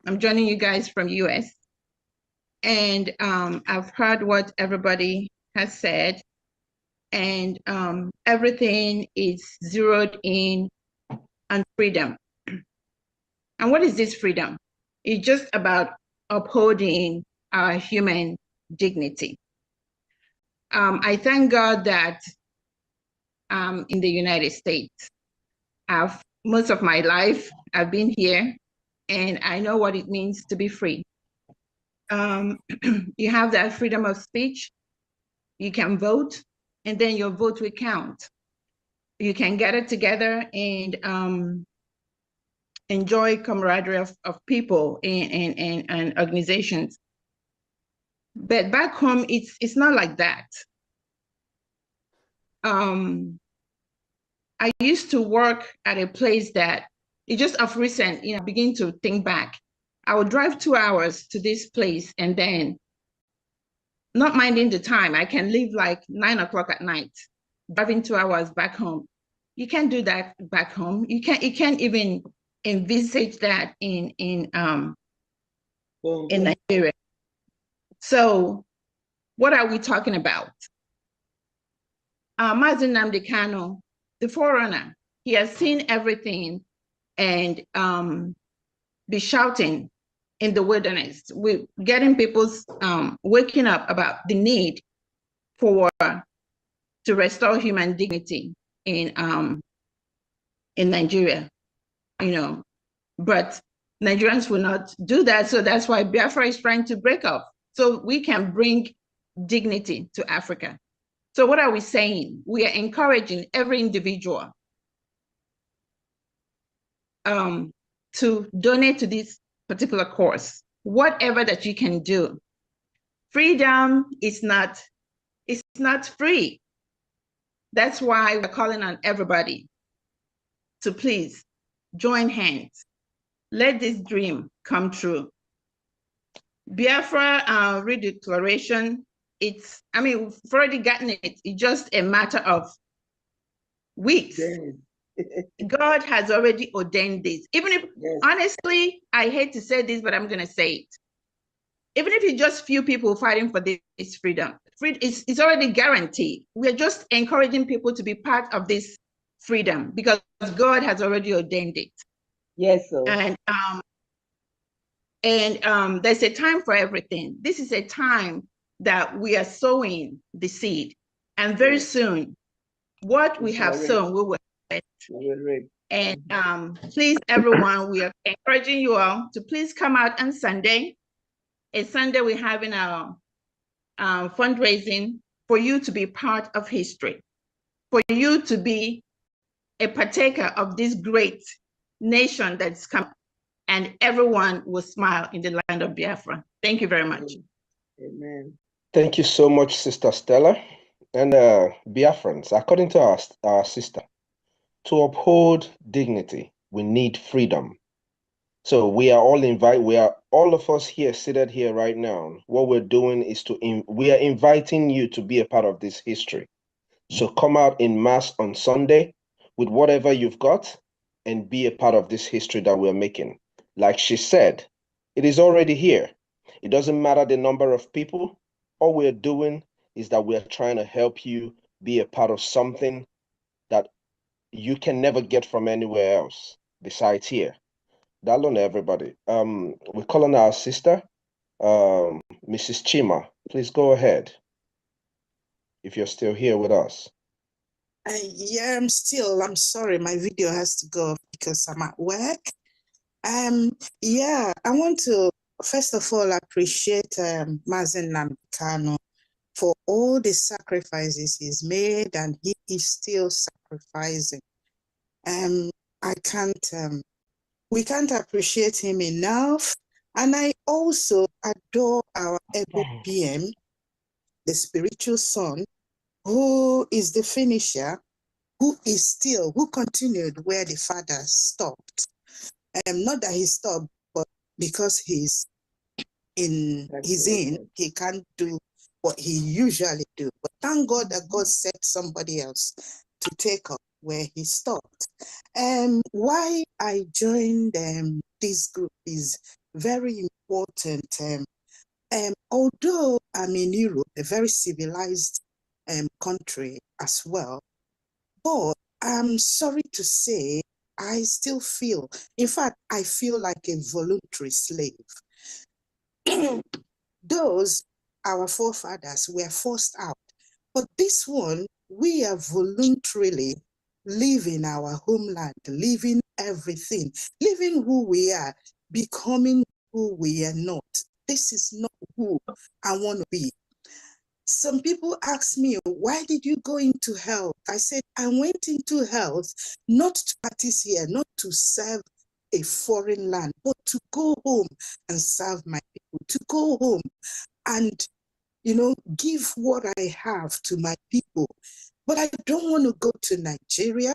I'm joining you guys from US. And I've heard what everybody has said, and everything is zeroed in on freedom. And what is this freedom? It's just about upholding our human dignity. I thank God that in the United States, most of my life, I've been here, and I know what it means to be free. You have that freedom of speech, you can vote, and then your vote will count. You can gather together and enjoy camaraderie of people and organizations. But back home, it's not like that. I used to work at a place that it just of recent, begin to think back. I would drive 2 hours to this place and then not minding the time. I can leave like 9 o'clock at night, driving 2 hours back home. You can't do that back home. You can't even envisage that in Nigeria. So what are we talking about? Mazi Nnamdi Kanu, the forerunner, he has seen everything and be shouting in the wilderness. We're getting people's waking up about the need to restore human dignity in Nigeria, but Nigerians will not do that. So that's why Biafra is trying to break up so we can bring dignity to Africa. So what are we saying? We are encouraging every individual to donate to this particular cause, whatever that you can do. Freedom is not free. That's why we're calling on everybody to please join hands. Let this dream come true. Biafra redeclaration, we've already gotten it. It's just a matter of weeks. God has already ordained this. Even if, honestly, I hate to say this, but I'm going to say it. Even if it's just few people fighting for this freedom, it's already guaranteed. We're just encouraging people to be part of this freedom because God has already ordained it. Yes, sir. And there's a time for everything. This is a time that we are sowing the seed. And very soon, what we have sown, we will reap. And please, everyone, we are encouraging you all to please come out on Sunday. It's Sunday, we're having our fundraising for you to be part of history, for you to be a partaker of this great nation that's come, and everyone will smile in the land of Biafra. Thank you very much. Amen. Thank you so much, Sister Stella. And Biafrans, according to our sister, to uphold dignity, we need freedom. So we are all of us here seated here right now. What we're doing is we are inviting you to be a part of this history. So come out in mass on Sunday with whatever you've got and be a part of this history that we're making. Like she said, it is already here. It doesn't matter the number of people. All we're doing is that we're trying to help you be a part of something that you can never get from anywhere else besides here. Dalon, everybody. We're calling our sister, Mrs. Chima. Please go ahead if you're still here with us. Yeah, I'm sorry, my video has to go off because I'm at work. Yeah, I want to first of all appreciate Mazi Nnamdi Kanu for all the sacrifices he's made, and he is still sacrificing. We can't appreciate him enough. And I also adore our Ebube BM, the spiritual son, who is the finisher, who continued where the father stopped. Not that he stopped, but because he can't do what he usually do. But thank God that God set somebody else to take up where he stopped. Why I joined this group is very important. Although I'm in Europe, a very civilized country as well, but I'm sorry to say, I still feel, in fact, I feel like a voluntary slave. Those, our forefathers, were forced out. But this one, we are voluntarily leaving our homeland, leaving everything, leaving who we are, becoming who we are not. This is not who I want to be. Some people ask me, why did you go into health? I said, I went into health not to practice here, not to serve a foreign land, but to go home and serve my people, to go home and, give what I have to my people. But I don't want to go to Nigeria.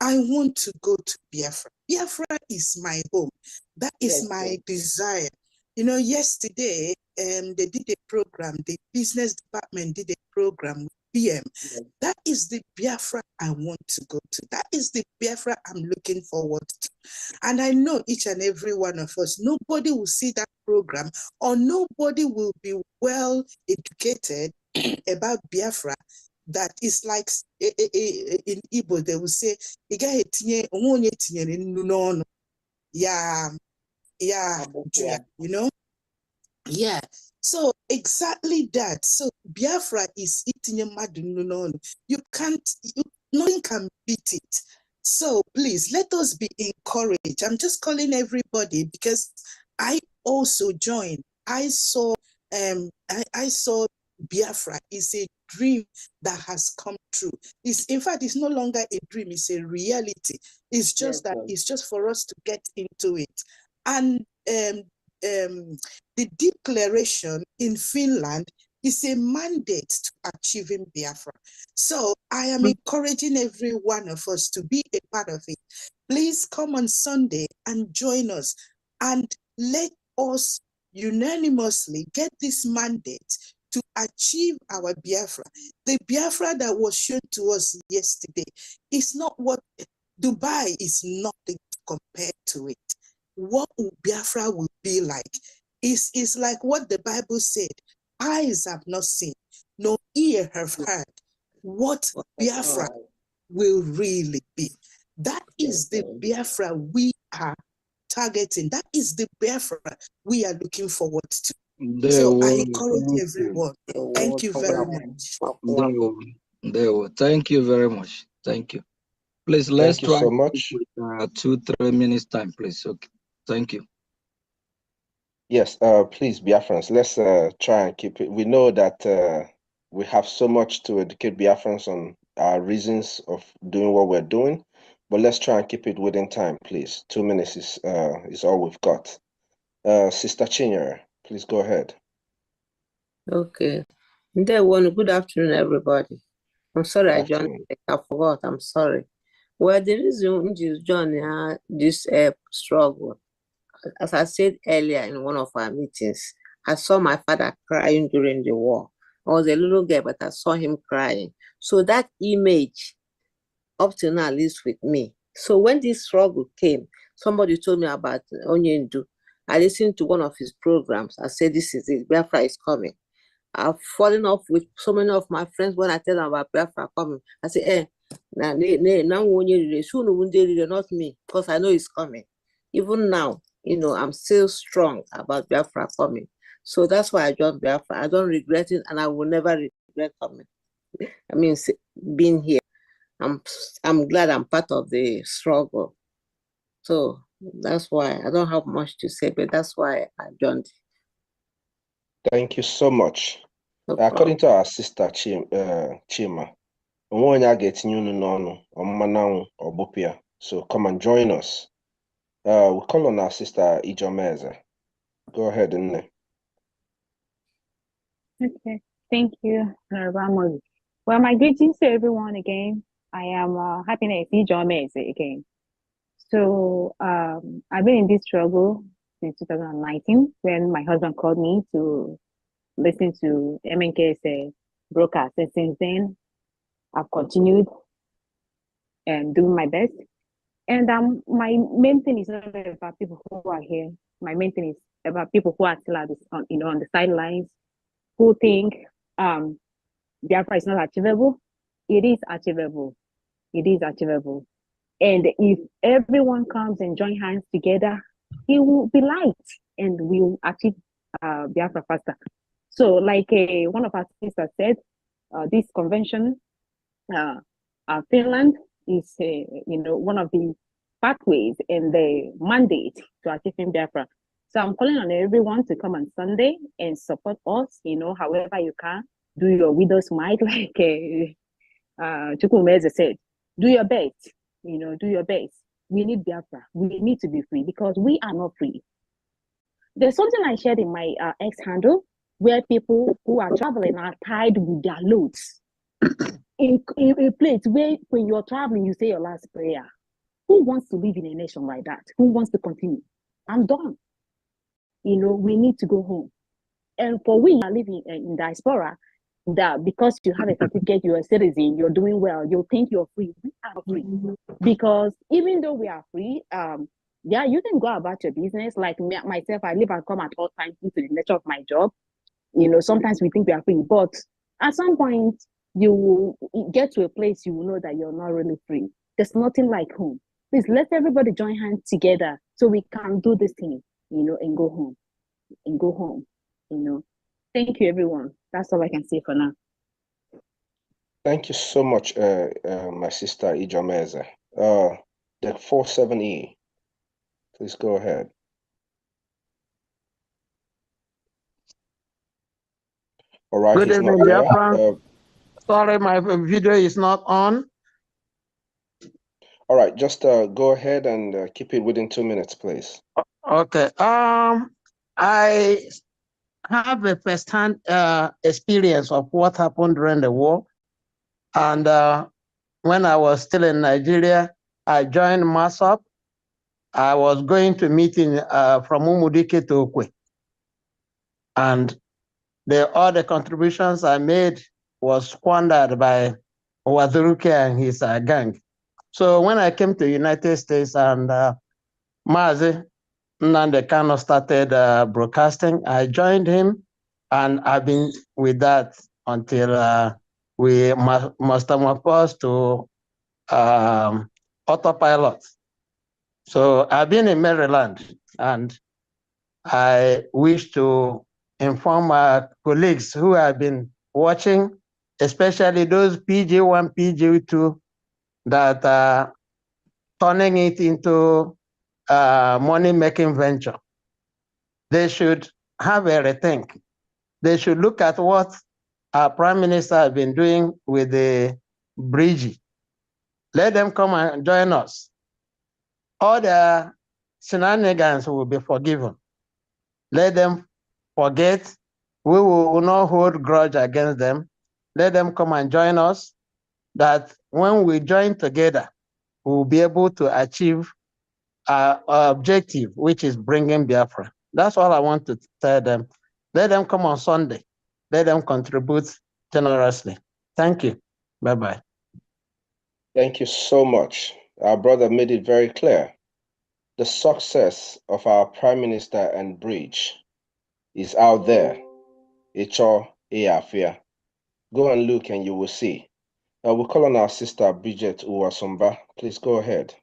I want to go to Biafra. Biafra is my home. That is my desire. Yesterday, they did a program, the business department did a program with PM. That is the Biafra I want to go to. That is the Biafra I'm looking forward to. And I know each and every one of us, nobody will see that program or nobody will be well educated about Biafra. That is like in Igbo, they will say, Yeah, so exactly that. So Biafra is eating you can't, nothing can beat it. So please let us be encouraged. I'm just calling everybody because I also joined. I saw I saw Biafra is a dream that has come true. In fact, it's no longer a dream, it's a reality. It's just that it's just for us to get into it. And the declaration in Finland is a mandate to achieving Biafra. So I am encouraging every one of us to be a part of it. Please come on Sunday and join us and let us unanimously get this mandate to achieve our Biafra. The Biafra that was shown to us yesterday is not what Dubai is nothing compared to it. What Biafra will be like is like what the Bible said. Eyes have not seen, no ear have heard what Biafra will really be. That is the Biafra we are targeting. That is the Biafra we are looking forward to. So I encourage everyone. Thank you very much. Thank you very much. Thank you. Please, let's Thank you try so much. with 2-3 minutes time, please. Okay. Thank you. Yes, please, Biafrans, let's try and keep it. We know that we have so much to educate Biafrans on our reasons of doing what we're doing, but let's try and keep it within time, please. 2 minutes is all we've got. Sister Chinyere, please go ahead. Okay. Good afternoon, everybody. I'm sorry I joined. I forgot. I'm sorry. Well, the reason John this struggle, as I said earlier in one of our meetings, I saw my father crying during the war. I was a little girl, but I saw him crying. So that image up to now lives with me. So when this struggle came, somebody told me about Onyendu. I listened to one of his programs. I said, this is it. Biafra is coming. I've fallen off with so many of my friends when I tell them about Biafra coming. I say, not me, because I know it's coming. Even now, I'm still strong about Biafra coming. So that's why I joined Biafra. I don't regret it, and I will never regret coming. I mean, being here. I'm glad I'm part of the struggle. So that's why I don't have much to say, but that's why I joined. Thank you so much. According to our sister Chima, so come and join us. We call on our sister Ijomeze. Go ahead, Nne. Okay, thank you, Honorable. Well, my greetings to everyone again. I am Happiness Ijomeze again. So I've been in this struggle since 2019 when my husband called me to listen to MNK's broadcast. And since then, I've continued and doing my best. And my main thing is not about people who are here. My main thing is about people who are still at this, on the sidelines, who think Biafra is not achievable. It is achievable. It is achievable. And if everyone comes and join hands together, it will be light and we'll achieve Biafra faster. So like one of our sisters said, this convention, Finland is one of the pathways and the mandate to achieving Biafra. So I'm calling on everyone to come on Sunday and support us, however you can. Do your widow's mite, like Chukwumeze said. Do your best, do your best. We need Biafra. We need to be free because we are not free. There's something I shared in my X handle where people who are traveling are tied with their loads. In a place where when you're traveling, you say your last prayer. Who wants to live in a nation like that? Who wants to continue? I'm done. We need to go home. And for we are living in diaspora, that because you have a certificate, you're a citizen, you're doing well, you think you're free. We are free. Because even though we are free, you can go about your business. Like myself, I live and come at all times due to the nature of my job. Sometimes we think we are free, but at some point you will get to a place you will know that you're not really free. There's nothing like home. Please let everybody join hands together so we can do this thing, and go home. Thank you, everyone. That's all I can say for now. Thank you so much, my sister Ijomeze. The 47E, please go ahead. All right, Good he's evening, not there. Biafra. Sorry, my video is not on. All right, just go ahead and keep it within 2 minutes, please. Okay. I have a first-hand experience of what happened during the war. And when I was still in Nigeria, I joined MASOP. I was going to meeting from Umudike to Okwe. And all the contributions I made was squandered by Wazuruke and his gang. So when I came to the United States and Mazi Nnamdi Kanu started broadcasting, I joined him, and I've been with that until we metamorphosed to autopilot. So I've been in Maryland, and I wish to inform our colleagues who have been watching, especially those PG1, PG2, that are turning it into money-making venture. They should have a rethink. They should look at what our Prime Minister has been doing with the bridge. Let them come and join us. All the shenanigans will be forgiven. Let them forget. We will not hold grudge against them. Let them come and join us, that when we join together, we will be able to achieve our objective, which is bringing Biafra. That's all I want to tell them. Let them come on Sunday. Let them contribute generously. Thank you. Bye-bye. Thank you so much. Our brother made it very clear. The success of our Prime Minister and bridge is out there. Icho Eafia. Go and look and you will see. Now we'll call on our sister Bridget Uwasumba. Please go ahead.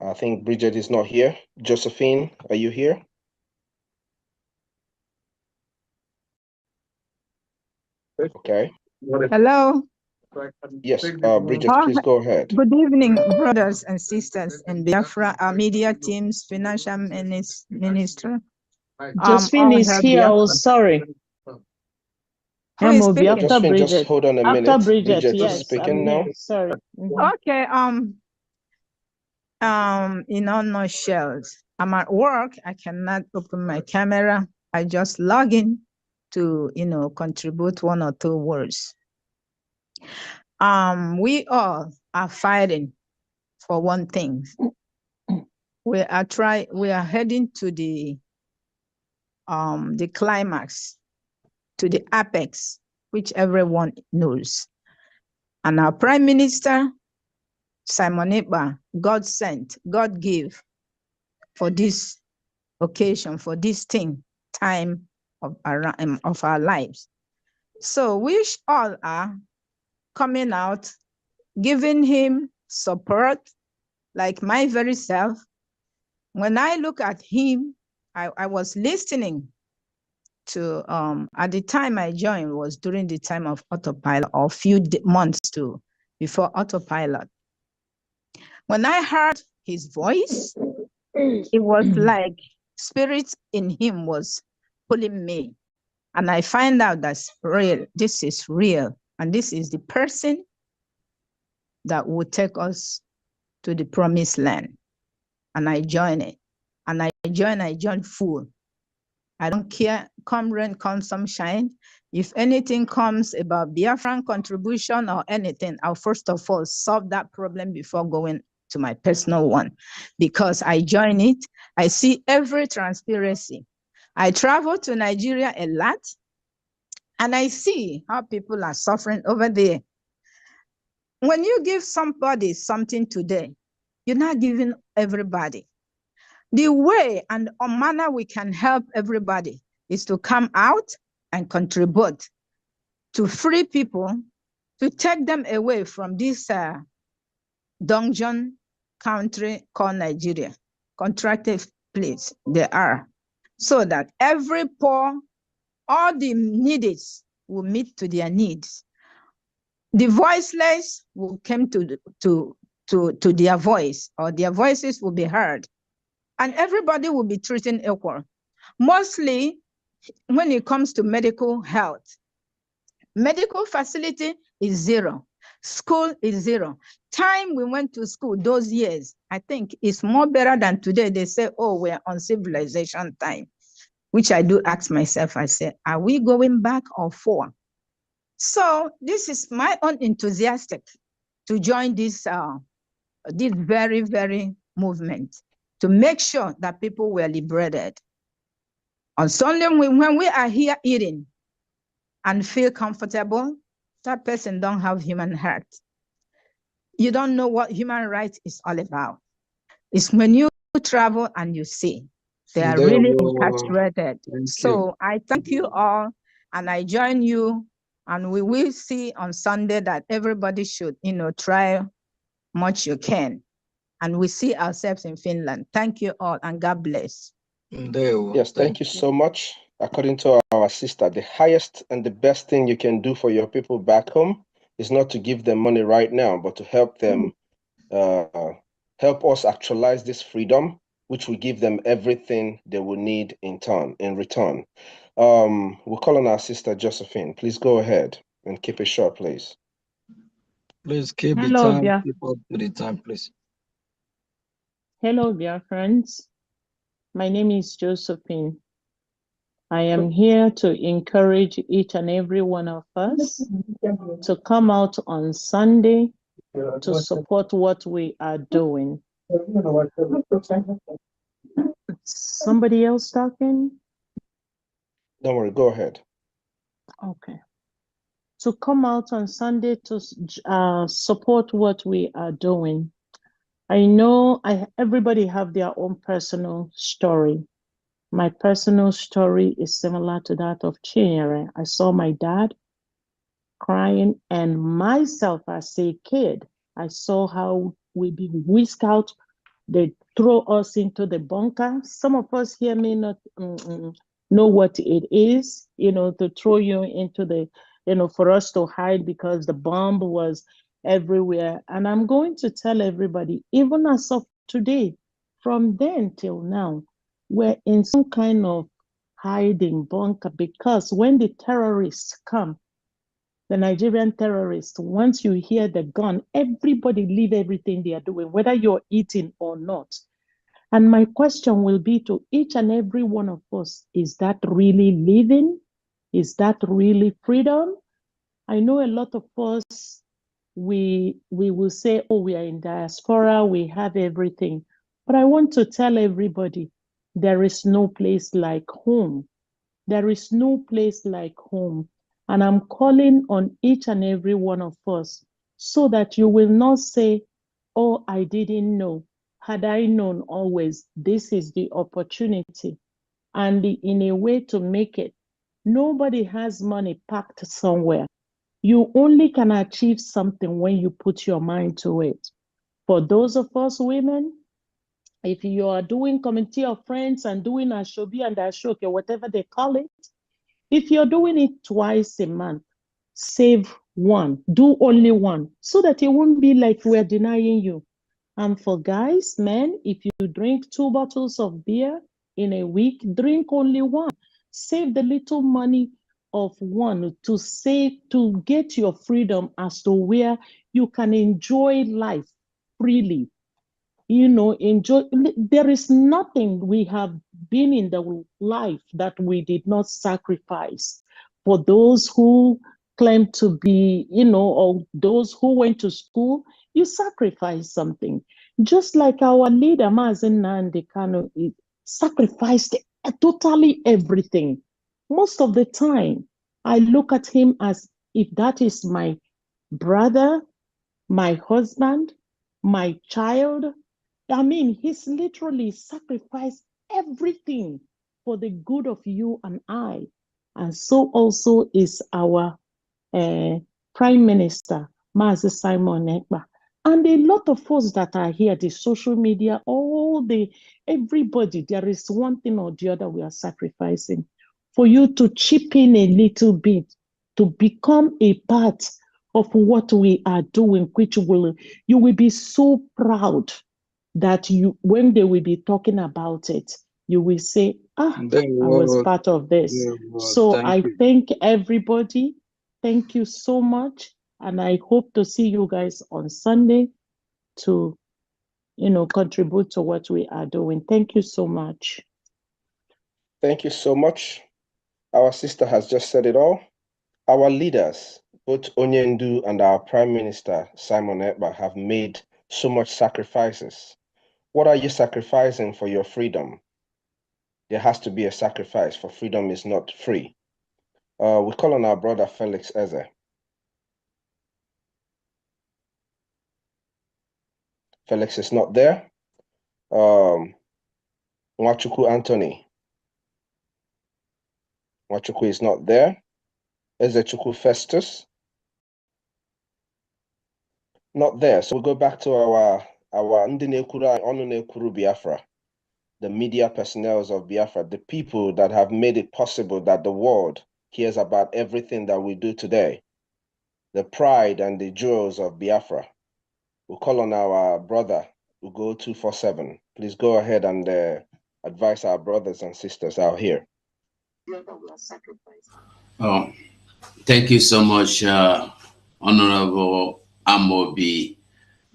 I think Bridget is not here. Josephine, are you here? Okay. Hello. Yes, Bridget, please go ahead. Good evening, brothers and sisters in Biafra, our media teams, financial minister. Josephine is here. Oh, sorry. Who is speaking? After Josephine, Bridget. just hold on a minute. After Bridget, Bridget yes, is speaking I'm now. here. Sorry. Okay. In a nutshell, I'm at work. I cannot open my camera. I just log in to, contribute 1 or 2 words. We all are fighting for one thing. We are heading to the climax, to the apex, which everyone knows. And our Prime Minister Simon Ekpa, God sent, God gave for this occasion, for this time of our lives. So we all are coming out, giving him support, like my very self. When I look at him, I was listening to, at the time I joined was during the time of autopilot, or a few months before autopilot. When I heard his voice, it was like spirit in him was pulling me. And I find out that's real. This is real. And this is the person that will take us to the promised land. And I join it. And I join full. I don't care, come rain, come sunshine. If anything comes about Biafran contribution or anything, I'll first of all solve that problem before going to my personal one. Because I join it, I see every transparency. I travel to Nigeria a lot, and I see how people are suffering over there. When you give somebody something today, you're not giving everybody. The way and manner we can help everybody is to come out and contribute to free people, to take them away from this dungeon country called Nigeria, contracted place they are, so that every poor, all the needy will meet to their needs. The voiceless will come to their voice, or their voices will be heard. And everybody will be treated equal. Mostly when it comes to medical health, medical facility is zero. School is zero. Time we went to school those years, I think it's more better than today. They say, oh, we're on civilization time, which I do ask myself, I say, are we going back or forward? So this is my own enthusiastic to join this very, very movement, to make sure that people were liberated. On Sunday, when we are here eating and feel comfortable, that person don't have human heart. You don't know what human rights is all about. It's when you travel and you see, they are really incarcerated. So I thank you all, and I join you, and we will see on Sunday that everybody should, try much you can. And we see ourselves in Finland. Thank you all, and God bless. Yes, thank you so much. According to our sister, the highest and the best thing you can do for your people back home is not to give them money right now, but to help them, help us actualize this freedom, which will give them everything they will need in return. We'll call on our sister Josephine. Please go ahead and keep it short, please. Please keep Hello, the time. Keep up with the time, please. Hello, dear friends. My name is Josephine. I am here to encourage each and every one of us to come out on Sunday to support what we are doing. Somebody else talking? Don't worry, go ahead. Okay. To come out on Sunday to support what we are doing. I know everybody have their own personal story. My personal story is similar to that of Chinyere. I saw my dad crying, and myself as a kid, I saw how we be whisked out. They throw us into the bunker. Some of us here may not know what it is, to throw you into the, for us to hide because the bomb was everywhere. And I'm going to tell everybody, even as of today, from then till now, we're in some kind of hiding bunker, because when the terrorists come, the Nigerian terrorists, once you hear the gun, everybody leave everything they are doing, whether you're eating or not. And my question will be to each and every one of us, is that really living? Is that really freedom? I know a lot of us, we will say, oh, we are in diaspora, we have everything. But I want to tell everybody, there is no place like home. There is no place like home. And I'm calling on each and every one of us so that you will not say, oh, I didn't know. Had I known always, this is the opportunity. And in a way to make it, nobody has money packed somewhere. You only can achieve something when you put your mind to it. For those of us women, if you are doing committee of friends and doing Ashobi and Ashoke, whatever they call it, if you're doing it twice a month, save one, do only one, so that it won't be like we're denying you. And for guys, men, if you drink 2 bottles of beer in a week, drink only one. Save the little money of one to save, to get your freedom as to where you can enjoy life freely. Enjoy. There is nothing we have been in the life that we did not sacrifice. For those who claim to be, or those who went to school, you sacrifice something. Just like our leader, Mazen Nandi Kano, sacrificed totally everything. Most of the time, I look at him as if that is my brother, my husband, my child. I mean, he's literally sacrificed everything for the good of you and I. And so also is our Prime Minister, Mazi Simon Ekpa. And a lot of us that are here, the social media, everybody, there is one thing or the other we are sacrificing. For you to chip in a little bit, to become a part of what we are doing, which you will be so proud that when they will be talking about it, you will say, I was part of this. So I thank everybody. Thank you so much. And I hope to see you guys on Sunday to, contribute to what we are doing. Thank you so much. Thank you so much. Our sister has just said it all. Our leaders, both Onyendu and our Prime Minister, Simon Ekpa, have made so much sacrifices. What are you sacrificing for your freedom? There has to be a sacrifice, for freedom is not free. We call on our brother Felix Eze. Felix is not there. Nwachukwu Anthony. Nwachukwu is not there. Ezechukwu Festus. Not there. So we go back to our Ndị Na-Ekwuru Ọnụ Na-Ekwuru Biafra, the media personnel of Biafra, the people that have made it possible that the world hears about everything that we do today, the pride and the jewels of Biafra. We call on our brother, Ugo 247. Please go ahead and advise our brothers and sisters out here. Oh, thank you so much, Honorable Amobi,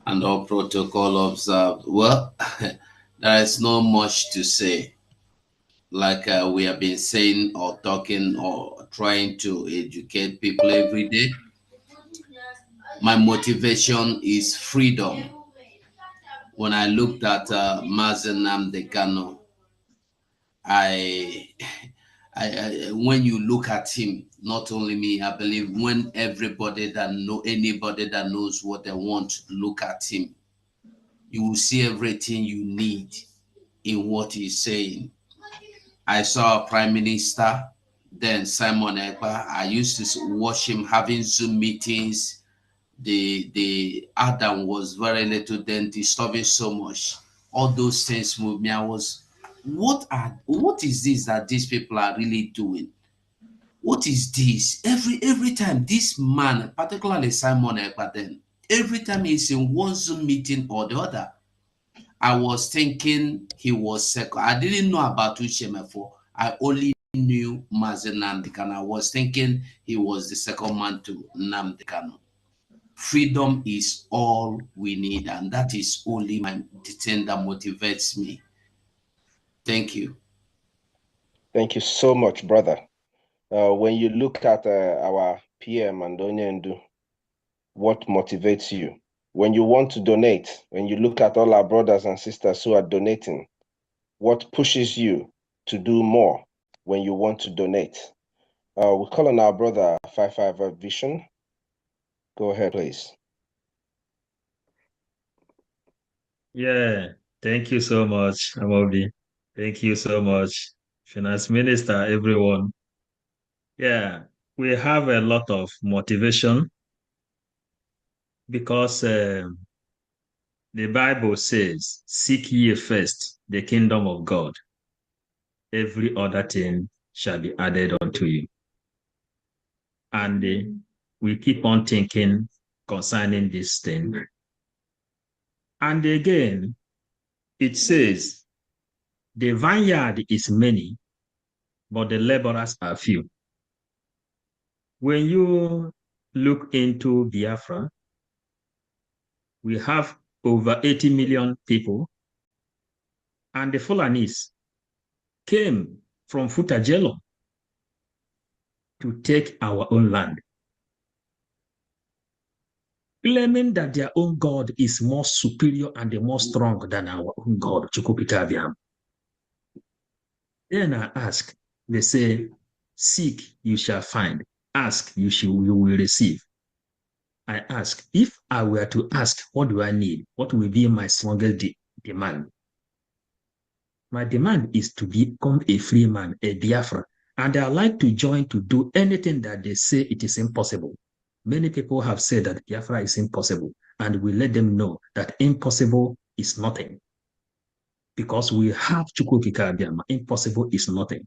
and all protocol observed. Well, there is not much to say. Like we have been saying or talking or trying to educate people every day. My motivation is freedom. When I looked at Mazen Nnamdi Kanu, when you look at him, not only me, I believe when anybody that knows what they want look at him, you will see everything you need in what he's saying. I saw a Prime Minister, then Simon Ekpa. I used to watch him having Zoom meetings. The Adam was very little, then disturbing so much. All those things moved me. I was, what is this that these people are really doing? What is this? Every time this man, particularly Simon Ekpa, then every time he's in one Zoom meeting or the other, I was thinking he was second. I didn't know about Uchemefo. I only knew Mazen Nnamdi Kanu. I was thinking he was the second man to Nnamdi Kanu. Freedom is all we need, and that is only the thing that motivates me. Thank you. Thank you so much, brother. When you look at our PM and Onyendu, what motivates you? When you want to donate, when you look at all our brothers and sisters who are donating, what pushes you to do more when you want to donate? We call on our brother 55 Vision. Go ahead, please. Yeah, thank you so much, Amobi. Thank you so much, Finance Minister, everyone. Yeah, we have a lot of motivation because the Bible says, seek ye first the kingdom of God. Every other thing shall be added unto you. And we keep on thinking concerning this thing. And again, it says, the vineyard is many, but the laborers are few. When you look into Biafra, we have over 80 million people, and the Fulanis came from Futajelo to take our own land, claiming that their own God is more superior and more strong than our own God, Chukwukikabiam. Then I ask, they say, seek, you shall find. Ask, you will receive. I ask, if I were to ask, what do I need? What will be my strongest demand? My demand is to become a free man, a Biafra, and I like to join to do anything that they say it is impossible. Many people have said that Biafra is impossible, and we let them know that impossible is nothing. Because we have Chukwukikabiama, impossible is nothing.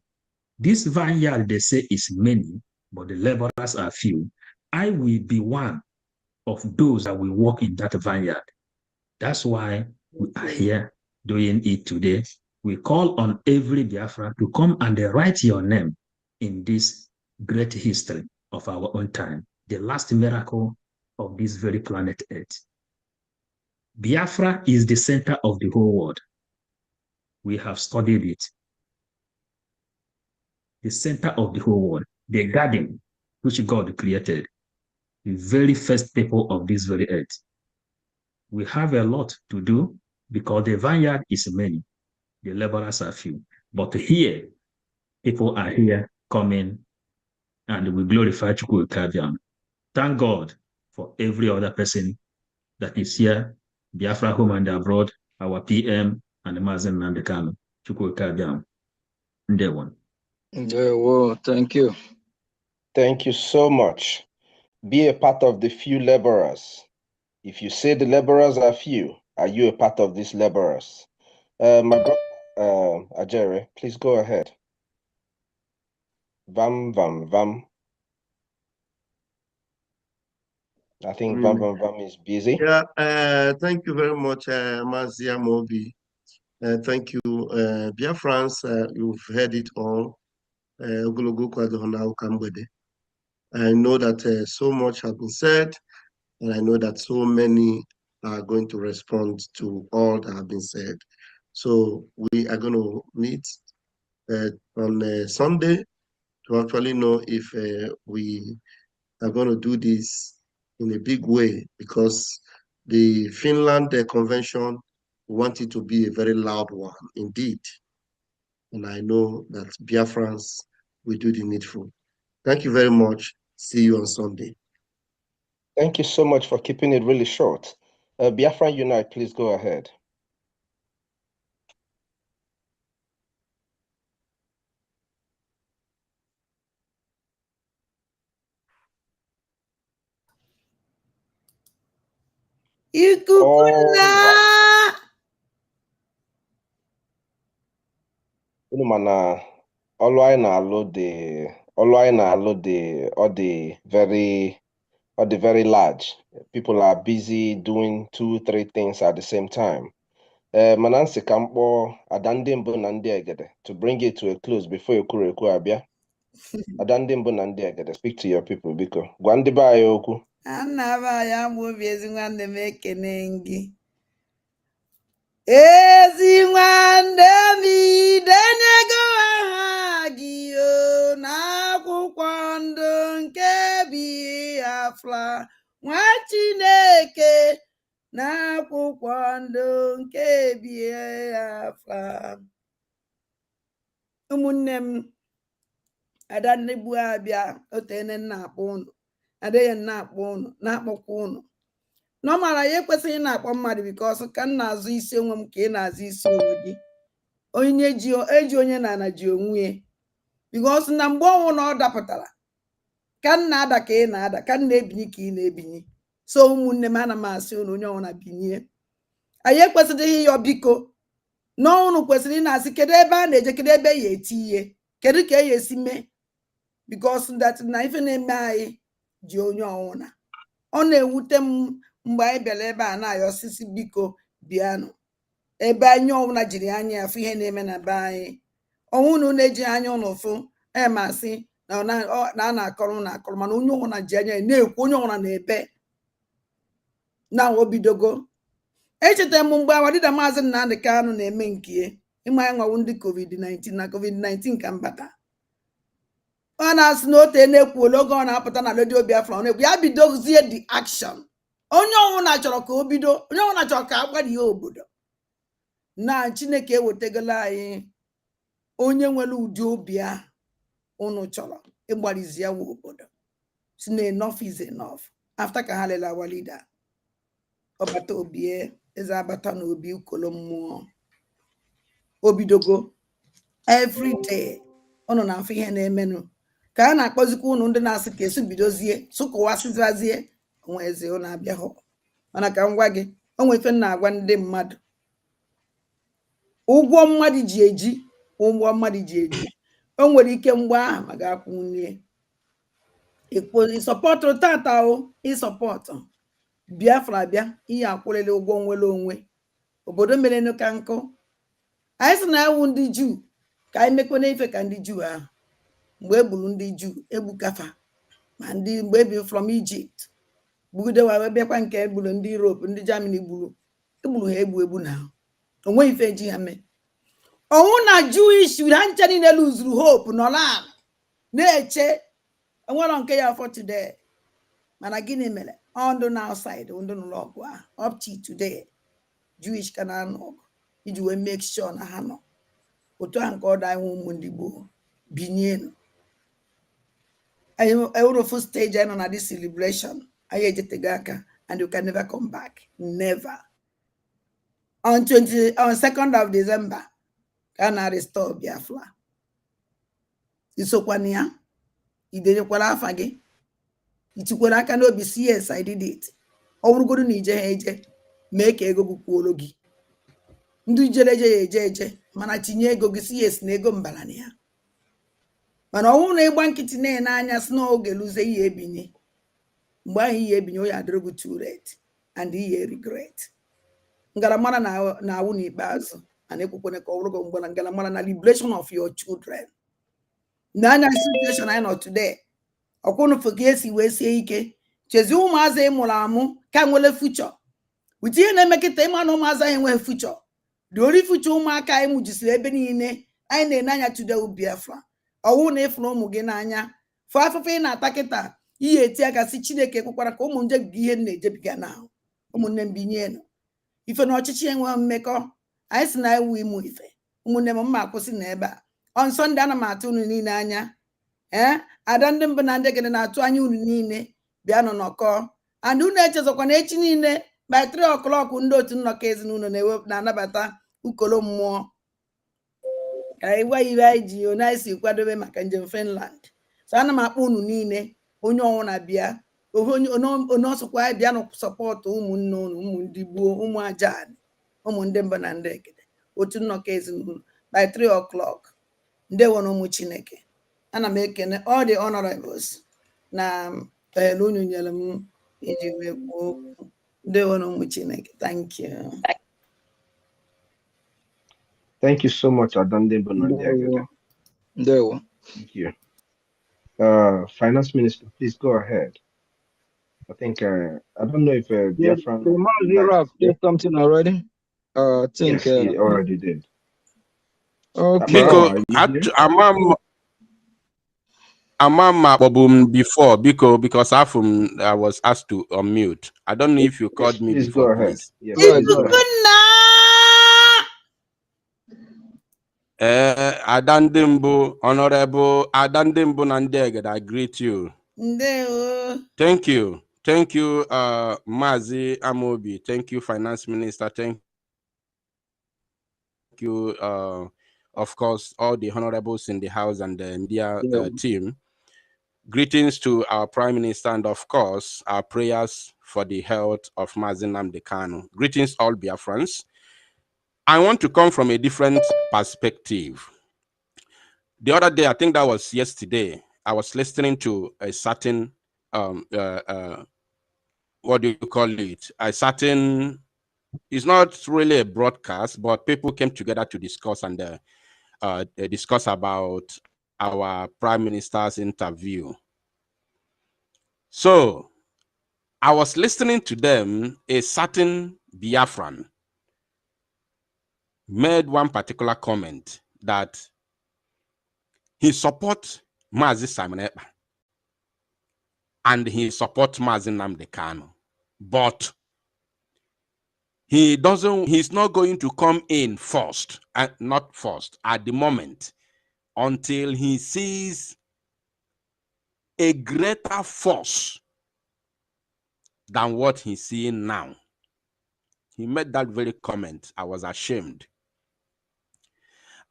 This vineyard, they say, is many, but the laborers are few. I will be one of those that will work in that vineyard. That's why we are here doing it today. We call on every Biafra to come and write your name in this great history of our own time, the last miracle of this very planet Earth. Biafra is the center of the whole world. We have studied it. The center of the whole world, the garden which God created, the very first people of this very earth. We have a lot to do because the vineyard is many, the laborers are few. But here, people are here coming and we glorify Chukwukikabiam. Thank God for every other person that is here, Biafra home and abroad, our PM and Mazen Nandekano, Chukwukikabiam. Ndewan. Well, thank you. Thank you so much. Be a part of the few laborers. If you say the laborers are few, are you a part of these laborers? My brother, Ajere, please go ahead. Vam, vam, vam. I think Vam, vam, vam is busy. Yeah, thank you very much, Mazia Mobi. Thank you, Biafrans. You've heard it all. I know that so much has been said, and I know that so many are going to respond to all that have been said. So we are going to meet on Sunday to actually know if we are going to do this in a big way, because the Finland Convention want it to be a very loud one indeed. And I know that Biafrans will do the needful. Thank you very much. See you on Sunday. Thank you so much for keeping it really short. Biafran Unite, please go ahead. Unu mana ọlụ anyị na-alụ dị very large. People are busy doing 2-3 things at the same time. Mana nsị ka m kpọọ ada ndị mbụ na ndị egede to bring it to a close before ekwurekwu abịa. Ada ndị mbụ na ndị egede, speak to your people biko. Gwa ndị be anyị okwu. Anaba ya mụ obi ezi nwanne m ekene gị. Ezi nwanne m idenyego aha gị n'akwụkwọ ndụ nke Biafra, nwa Chineke n'akwụkwọ ndụ nke Biafra. Ụmụnne m, Adannegbu abịa otene na-akpọ unu, adịghị na-akpọ unu, na-akpọkwa unu. Normal ya ekwesịghị na-akpọ mmadụ because ka m na-azụ isi onwe m ka ị na-azụ isi onwe gị. Onye eji onye na ji onwe because na mgbe ọnwụ na ọ dapụtara ka m na-ada ka ị na-ada ka m na-ebinyi ka ị na-ebinyi. So ụmụnne m ana m asị unu onye ọnwụ na binye. Anyị ekwesịghị ịyọ biko na unu kwesịrị ị na-asị kedu ebe a na-eje kedu ebe ya eti ihe kedu ka e esi mee because that na ife na-eme anyị ji onye ọnwụ na ọ na-ewute m mgbe anyị bịara ebe a na-ayọ osisi biko bịanụ ebe anyị ọnwụna jiri anya afụ ihe na-eme na be anyị ọnwụ na na-eji anya ụnụ fụ masị na a na-akọrọ na akọrọ mana onye ọnwụna ji anya na-ekwu onye ọnwụna na-ebe na obidogo. Echetara m mgbe awadida maazị Nnamdị Kanụ na-eme nke ịma ya nwawu ndị COVID-19 na COVID-19 ka mbata ọ na-asị na ote na-ekwuola oge ọ na-apụta na redio Biafra ọ na-ekwu ya bidozie the action. Onye ọnwụna chọrọ ka o bido onye ọnwụna chọrọ ka agbarie obodo na Chineke ewetegola anyị onye nwere ụdị obi ahụ unu chọrọ ịgbarizi ya obodo si na enough is enough. After ka ha lele our leader ọbata obi eze abata na obi ukolo mmụọ obidogo every day unu na afọ ihe na-emenụ ka a na-akpọzikwa unu ndị na-asị ka esi bidozie sụkụwasịzazie onwe eze unu abịa hụ mana ka m gwa gị o nwere ife na-agwa ndị mmadụ ụgwọ mmadụ ji eji ụgwọ mmadụ ji eji o nwere ike mgbe ahụ ma ga-akwụnye ịsọpọtụrụ tata o ịsọpọtụ Biafra bịa ihe akwụlịla ụgwọ nwere onwe obodo mere ka nkụ anyị sị na ewu ndị Juu ka anyị mekwana ife ka ndị Juu ahụ mgbe egburu ndị Juu egbukafa ma ndị mgbe ebi from Egypt bugidewa wee bịakwa nke egburu ndị Europe ndị Germany egburu ha egbu na onweghị ife ji ha mee ọnwụ na Jewish ha nche niile luzuru hope nọla na-eche enwero nke ya for today mana gịnị mere ndụ na outside ndụ n'ụlọ ọgụ ahụ up to today Jewish ka na-anọ ọgụ iji wee make sure na ha nọ otu ahụ nke ọdụ anyị ụmụ ndị Igbo binye Europe stage anyị nọ na this celebration anyị ejetego aka and you can never come back never. On 2nd of December ka a na-restore Biafra isokwana ya iderekwara afa gị itikwara aka n'obi si yes I did it ọ bụrụgodu na ije ha eje mee ka ego gị kwuolo gị ndị jere eje ya eje mana tinye ego gị si yes na ego mbara na ya mana ọnwụ na ịgba nkịtị na-ene anya si n'oge luze ihe ebinye mgbe ahụ ihe ebinye onye adịrịgo too late and ihe regret ngaramara na-awụ n'ikpeazụ and ekwukwene ka ọ bụrụgo mgbe na ngaramara na liberation of your children na anya situation anyị nọ today ọkwụnụfụ ka esi wee sie ike chezi ụmụazị ịmụrụ amụ ka nwere fuchọ wute ihe na-emekịta ịma na ụmụazị anyị enweghị fuchọ dị ori fuchọ ụmụaka anyị mụjisiri ebe niile anyị na-ene anya today Biafra ọwụ na ịfụrụ ụmụ gị n'anya fụ afụfụ ị na-ata kịta ihe eti aka si Chineke kwekwara ka ụmụ nje gị ihe na-ejebiga n'ahụ ụmụnne m binye enu ife na ọchịchị enweghị mmekọ anyị si na iwu ịmụ ife ụmụnne m mma akwụsị na ebe a on Sunday ana m atụ unu niile anya ada ndị mbụ na ndị gịnị na-atụ anya unu niile bịa nọ nọkọ and unu echezọkwa na echi niile by 3 o'clock ndị otu nnọkọ ezinụlọ na-anabata ukolo mmụọ ka ịgwa iwe anyị ji onye anyị si kwadobe maka njem Finland so ana m akpọ unu niile onye ọnwụ na-abịa onye ọsọkwa anyị bịa na sọpọtụ ụmụnne unu ụmụ ndị gboo ụmụ ajani ụmụ ndị mbụ na ndị egede otu nnọkọ ezinụlọ by 3 o'clock ndewo na ụmụ Chineke ana m ekene all the honorables na unu nyere m iji wee kwuo okwu ndewo na ụmụ Chineke. Thank you. Thank you so much, Adande Bonandiagede. Ndewo. Thank you. Finance Minister, please go ahead. I think I don't know if Biafra. Did something already. I think yes, he already did. Okay. Because I'm before because I was asked to unmute. I don't know if you called me please before. Go ahead. Please. Yes, please go ahead. Adandimbo, Honorable Adandimbo Nandeged, I greet you. Ndewo. Thank you. Thank you, Mazi Amobi. Thank you, Finance Minister. Thank you, of course, all the honorables in the House and the media team. Greetings to our Prime Minister and, of course, our prayers for the health of Mazi Nnamdi Kanu. Greetings, all Biafrans. I want to come from a different perspective. The other day, I think that was yesterday, I was listening to a certain, what do you call it? A certain, it's not really a broadcast, but people came together to discuss and discuss about our Prime Minister's interview. So I was listening to them. A certain Biafran made one particular comment that he supports Mazi Simon Ekpa and he supports Mazi Nnamdi Kanu, but he's not going to come in first, not first at the moment, until he sees a greater force than what he's seeing now. He made that very comment. I was ashamed.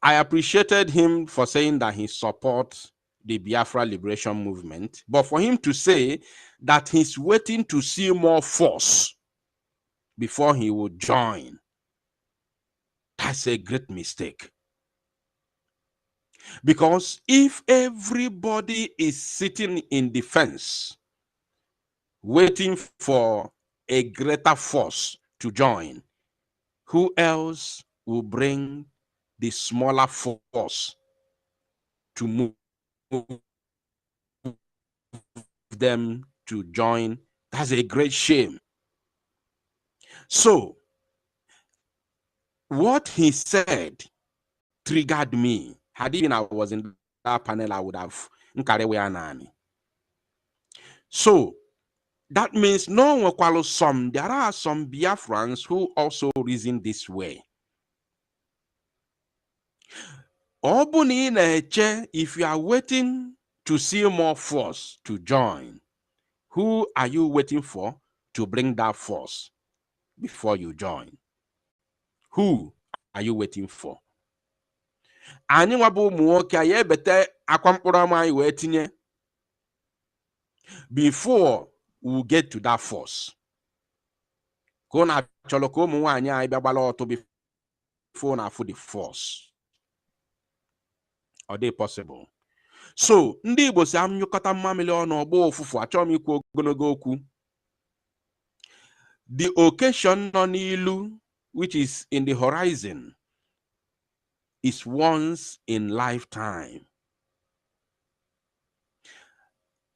I appreciated him for saying that he supports the Biafra liberation movement, but for him to say that he's waiting to see more force before he would join, that's a great mistake. Because if everybody is sitting in the fence, waiting for a greater force to join, who else will bring the smaller force to move them to join? That's a great shame. So, what he said triggered me. Had even I was in that panel, I would have. So, that means no one follows some. There are some Biafrans who also reason this way. If you are waiting to see more force to join, who are you waiting for to bring that force before you join? Who are you waiting for? Before we get to that force. Before the force. Are they possible? So, ndị Igbo si amnyụkọta mmamịrị ọnụ ọgbọ ofufu achọrọ m ikwu ogologo okwu. The occasion nọ n'ilu, which is in the horizon, is once in lifetime.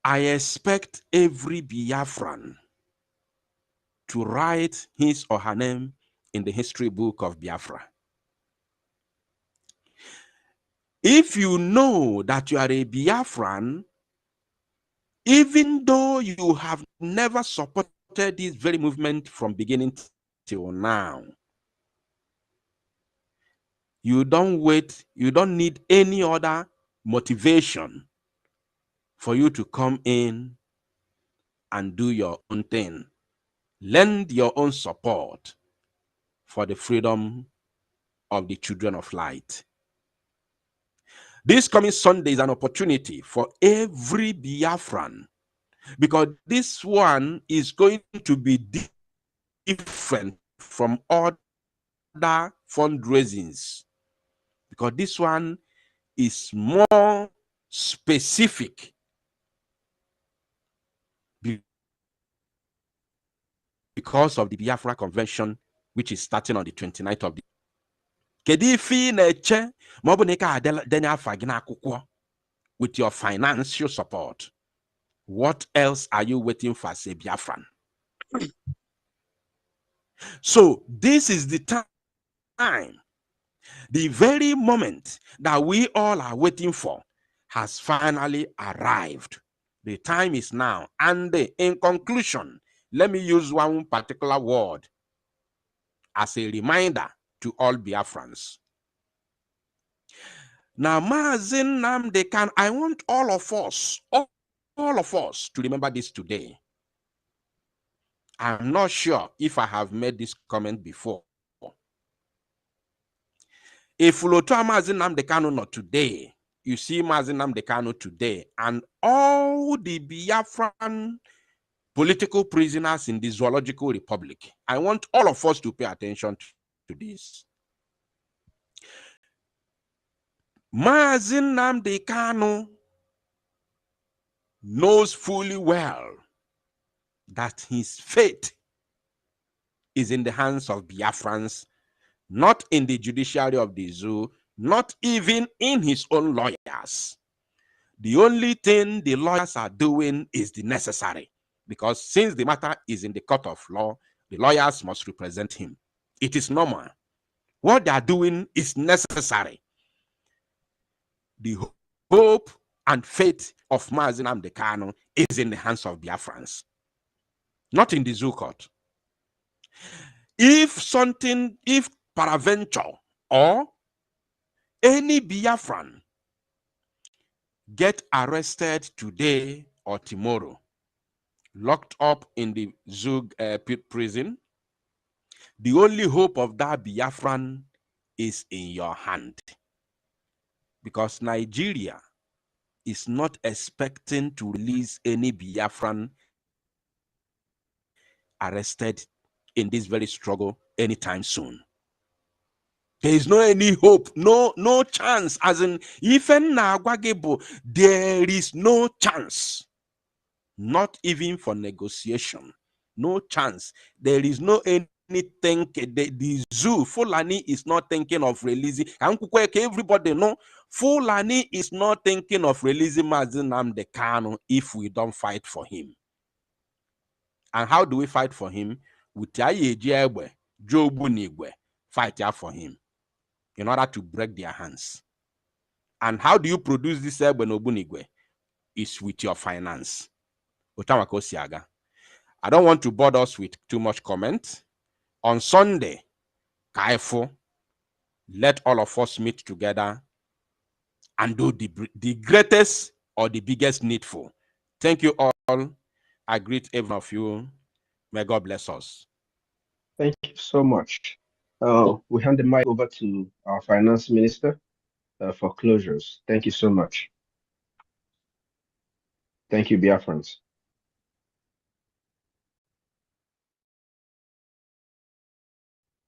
I expect every Biafran to write his or her name in the history book of Biafra. If you know that you are a Biafran, even though you have never supported this very movement from beginning till now, you don't need any other motivation for you to come in and do your own thing. Lend your own support for the freedom of the children of light. This coming Sunday is an opportunity for every Biafran, because this one is going to be different from other fundraisings, because this one is more specific because of the Biafra Convention, which is starting on the 29th of the with your financial support. What else are you waiting for as a Biafran? So this is the time, the very moment that we all are waiting for has finally arrived. The time is now. And in conclusion, let me use one particular word as a reminder to all Biafrans. Now, Mazi Nnamdi Kanu, I want all of us to remember this today. I'm not sure if I have made this comment before. If Lotu Mazi Nnamdi Kanu not today, you see Mazi Nnamdi Kanu today, and all the Biafran political prisoners in the Zoological Republic, I want all of us to pay attention to this. Mazi Nnamdi Kanu knows fully well that his fate is in the hands of Biafrans, not in the judiciary of the zoo, not even in his own lawyers. The only thing the lawyers are doing is the necessary, because since the matter is in the court of law, the lawyers must represent him. It is normal. What they are doing is necessary. The hope and fate of Mazi Nnamdi Kanu is in the hands of Biafrans, not in the zoo court. If peradventure or any Biafran get arrested today or tomorrow, locked up in the Zug prison, the only hope of that Biafran is in your hand. Because Nigeria is not expecting to release any Biafran arrested in this very struggle anytime soon. There is no any hope, no chance. As in, even Nagwagebo, there is no chance. Not even for negotiation. No chance. There is no anything. The zoo, Fulani is not thinking of releasing. Everybody know, Fulani is not thinking of releasing Mazi Nnamdi Kanu if we don't fight for him. And how do we fight for him? With Jobu Nigwe, fight for him in order to break their hands. And how do you produce this Obunigwe? Is with your finance. I don't want to bother us with too much comment. On Sunday, Kaifo, let all of us meet together and do the greatest or the biggest needful. Thank you all. I greet every one of you. May God bless us. Thank you so much. We hand the mic over to our finance minister for closures. Thank you so much. Thank you, Biafrans.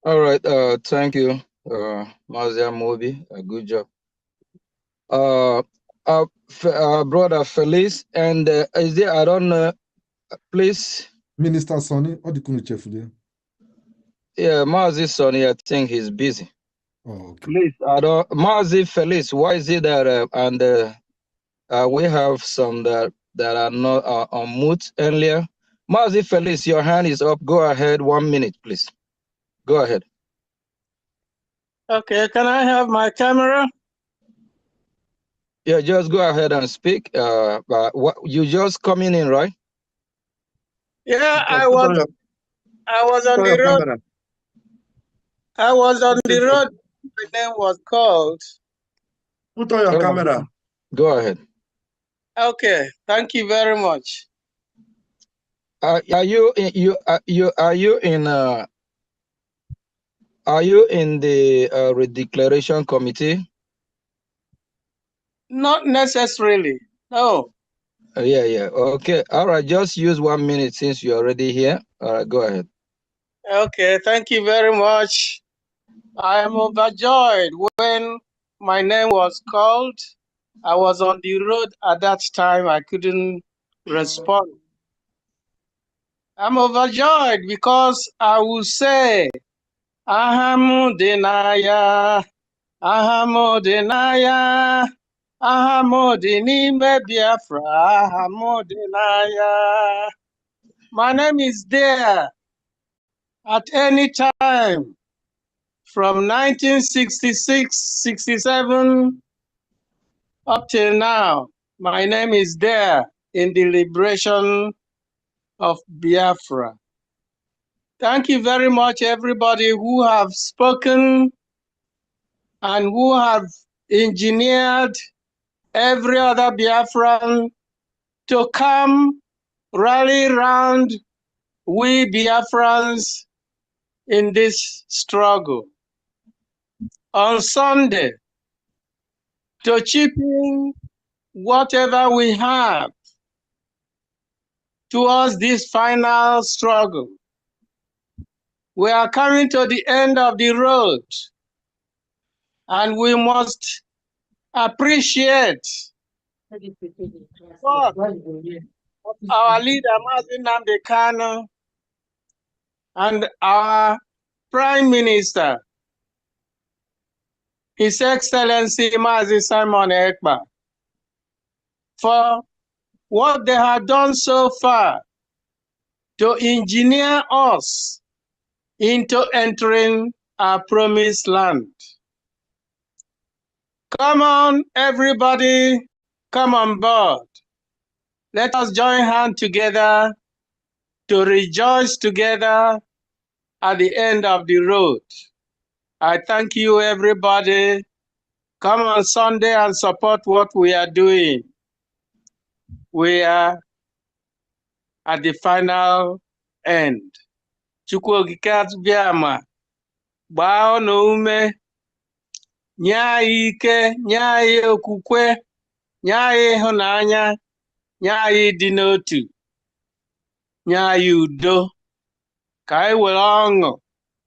All right. Thank you, Mazia Mobi. Good job. Brother Felice, and is there? I don't know. Please. Minister Sonny, what do you chef there? Yeah, Mazi Sonny, I think he's busy. Oh, okay. Please, I don't. Mazi Felice, why is it that we have some that are not on mute earlier? Mazi Felice, your hand is up. Go ahead. 1 minute, please. Go ahead. Okay, can I have my camera? Yeah, just go ahead and speak. But what you just coming in, right? Yeah, I was on the road. Camera. I was on the road. My name was called. Put on your camera. Go ahead. Okay, thank you very much. Are you in the redeclaration committee? Not necessarily. No. Yeah. Okay. All right. Just use 1 minute since you're already here. All right. Go ahead. Okay. Thank you very much. I am overjoyed when my name was called. I was on the road at that time. I couldn't respond. I'm overjoyed because I will say, Ahamudinaya, Ahamudinaya, Ahamudini Biafra, Ahamudinaya. My name is there at any time from 1966, 67 up till now. My name is there in the liberation of Biafra. Thank you very much, everybody who have spoken and who have engineered every other Biafran to come rally round we Biafrans in this struggle. On Sunday, to chip in whatever we have towards this final struggle. We are coming to the end of the road, and we must appreciate what our leader, Mazi Nnamdi Kanu, and our Prime Minister, His Excellency Mazi Simon Ekpa, for what they have done so far to engineer us into entering our promised land. Come on, everybody, come on board. Let us join hands together to rejoice together at the end of the road. I thank you, everybody. Come on Sunday and support what we are doing. We are at the final end. Chukwu okike abịama gbaa unu ume, nye anyị ike, nye anyị okwukwe, nye anyị ịhụnanya, nye anyị ịdị n'otu, nye anyị udo, ka anyị were ọṅụ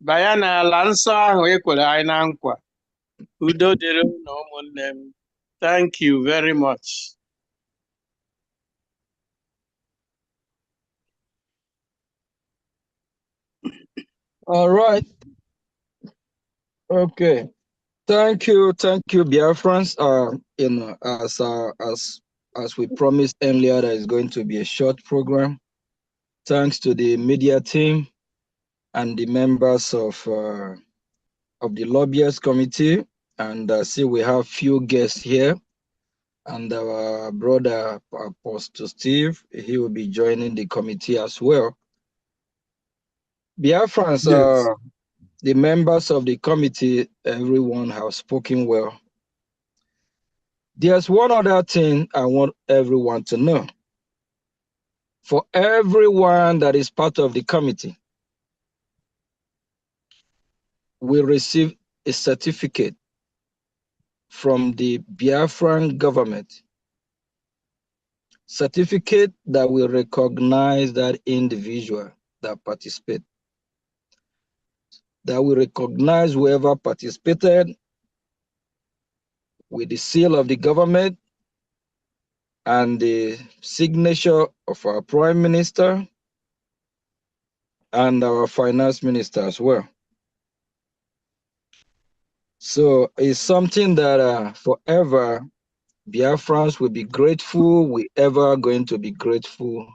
banye n'ala nsọ ahụ ekwere anyị na nkwa. Udo dịrị unu ụmụnne m. Thank you very much. All right. Okay. Thank you, Biafrans. As we promised earlier, there is going to be a short program. Thanks to the media team and the members of the lobbyist committee, and see we have few guests here, and our brother Apostle Steve, he will be joining the committee as well. Biafrans, Yes. the members of the committee, everyone has spoken well. There's one other thing I want everyone to know. For everyone that is part of the committee, we receive a certificate from the Biafran government, certificate that will recognize that individual that participated, that will recognize whoever participated with the seal of the government and the signature of our Prime Minister and our Finance Minister as well. So it's something that forever Biafrans will be grateful. We ever going to be grateful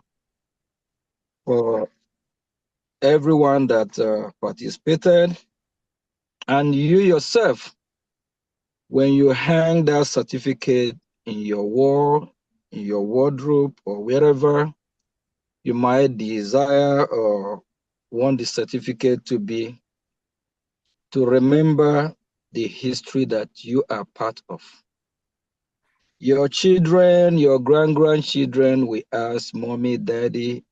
for everyone that participated. And you yourself, when you hang that certificate in your wall, in your wardrobe, or wherever you might desire or want the certificate to be, to remember the history that you are part of. Your children, your grandchildren will ask, Mommy, Daddy,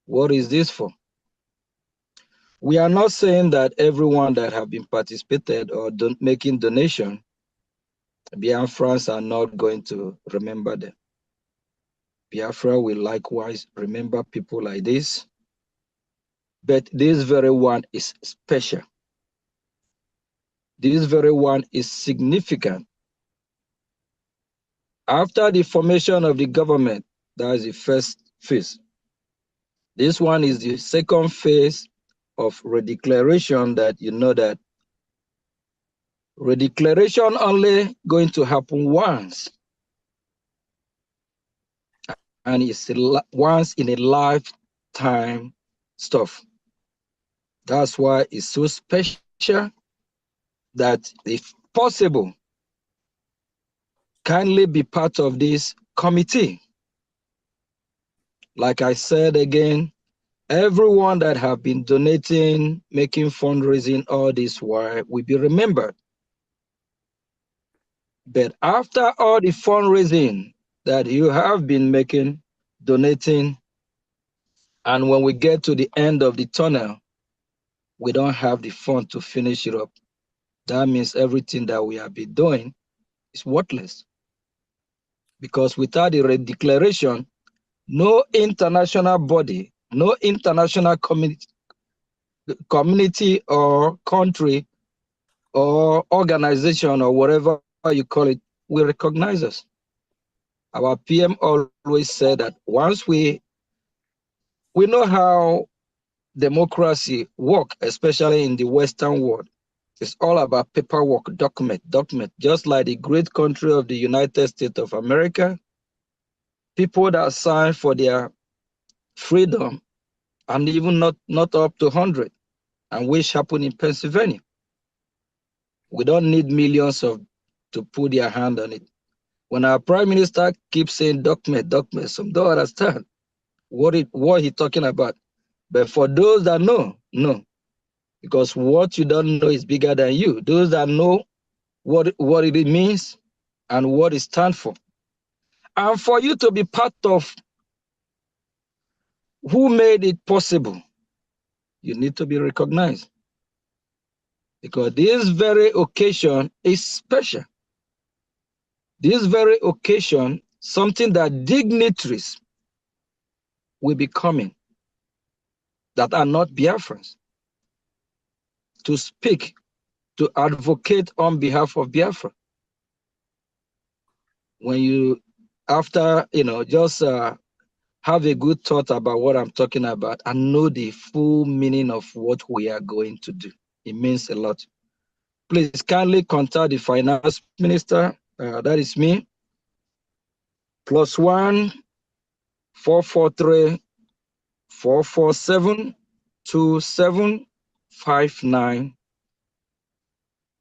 what is this for? We are not saying that everyone that have been participated or making donation, Biafrans are not going to remember them. Biafra will likewise remember people like this, but this very one is special. This very one is significant. After the formation of the government, that is the first phase. This one is the second phase of redeclaration, that you know that redeclaration only going to happen once. And it's once in a lifetime stuff. That's why it's so special that if possible, kindly be part of this committee. Like I said again, everyone that have been donating, making fundraising all this while will be remembered. But after all the fundraising that you have been making, donating, And when we get to the end of the tunnel, we don't have the fund to finish it up. That means everything that we have been doing is worthless. Because without the declaration, no international body, no international community or country or organization or whatever you call it will recognize us. Our PM always said that once we know how democracy work, especially in the Western world. It's all about paperwork, document, just like the great country of the United States of America. People that sign for their freedom and even not up to 100, and which happened in Pennsylvania. We don't need millions to put their hand on it. When our prime minister keeps saying document, some don't understand what he's talking about. But for those that know, because what you don't know is bigger than you. Those that know what it means and what it stands for. And for you to be part of who made it possible, you need to be recognized. Because this very occasion is special. This very occasion, something that dignitaries will be coming that are not Biafrans to speak, to advocate on behalf of Biafra. When you, after, just have a good thought about what I'm talking about and know the full meaning of what we are going to do. It means a lot. Please kindly contact the finance minister, that is me, +1 443 447 2759,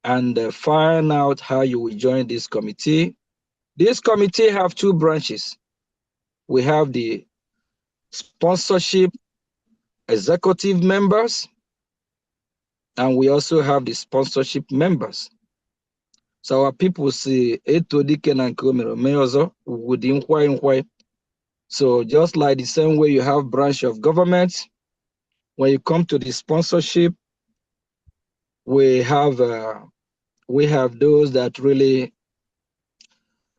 and find out how you will join this committee. This committee have two branches. We have the sponsorship executive members, and we also have the sponsorship members. So our people say, so just like the same way you have branch of government, when you come to the sponsorship, we have those that really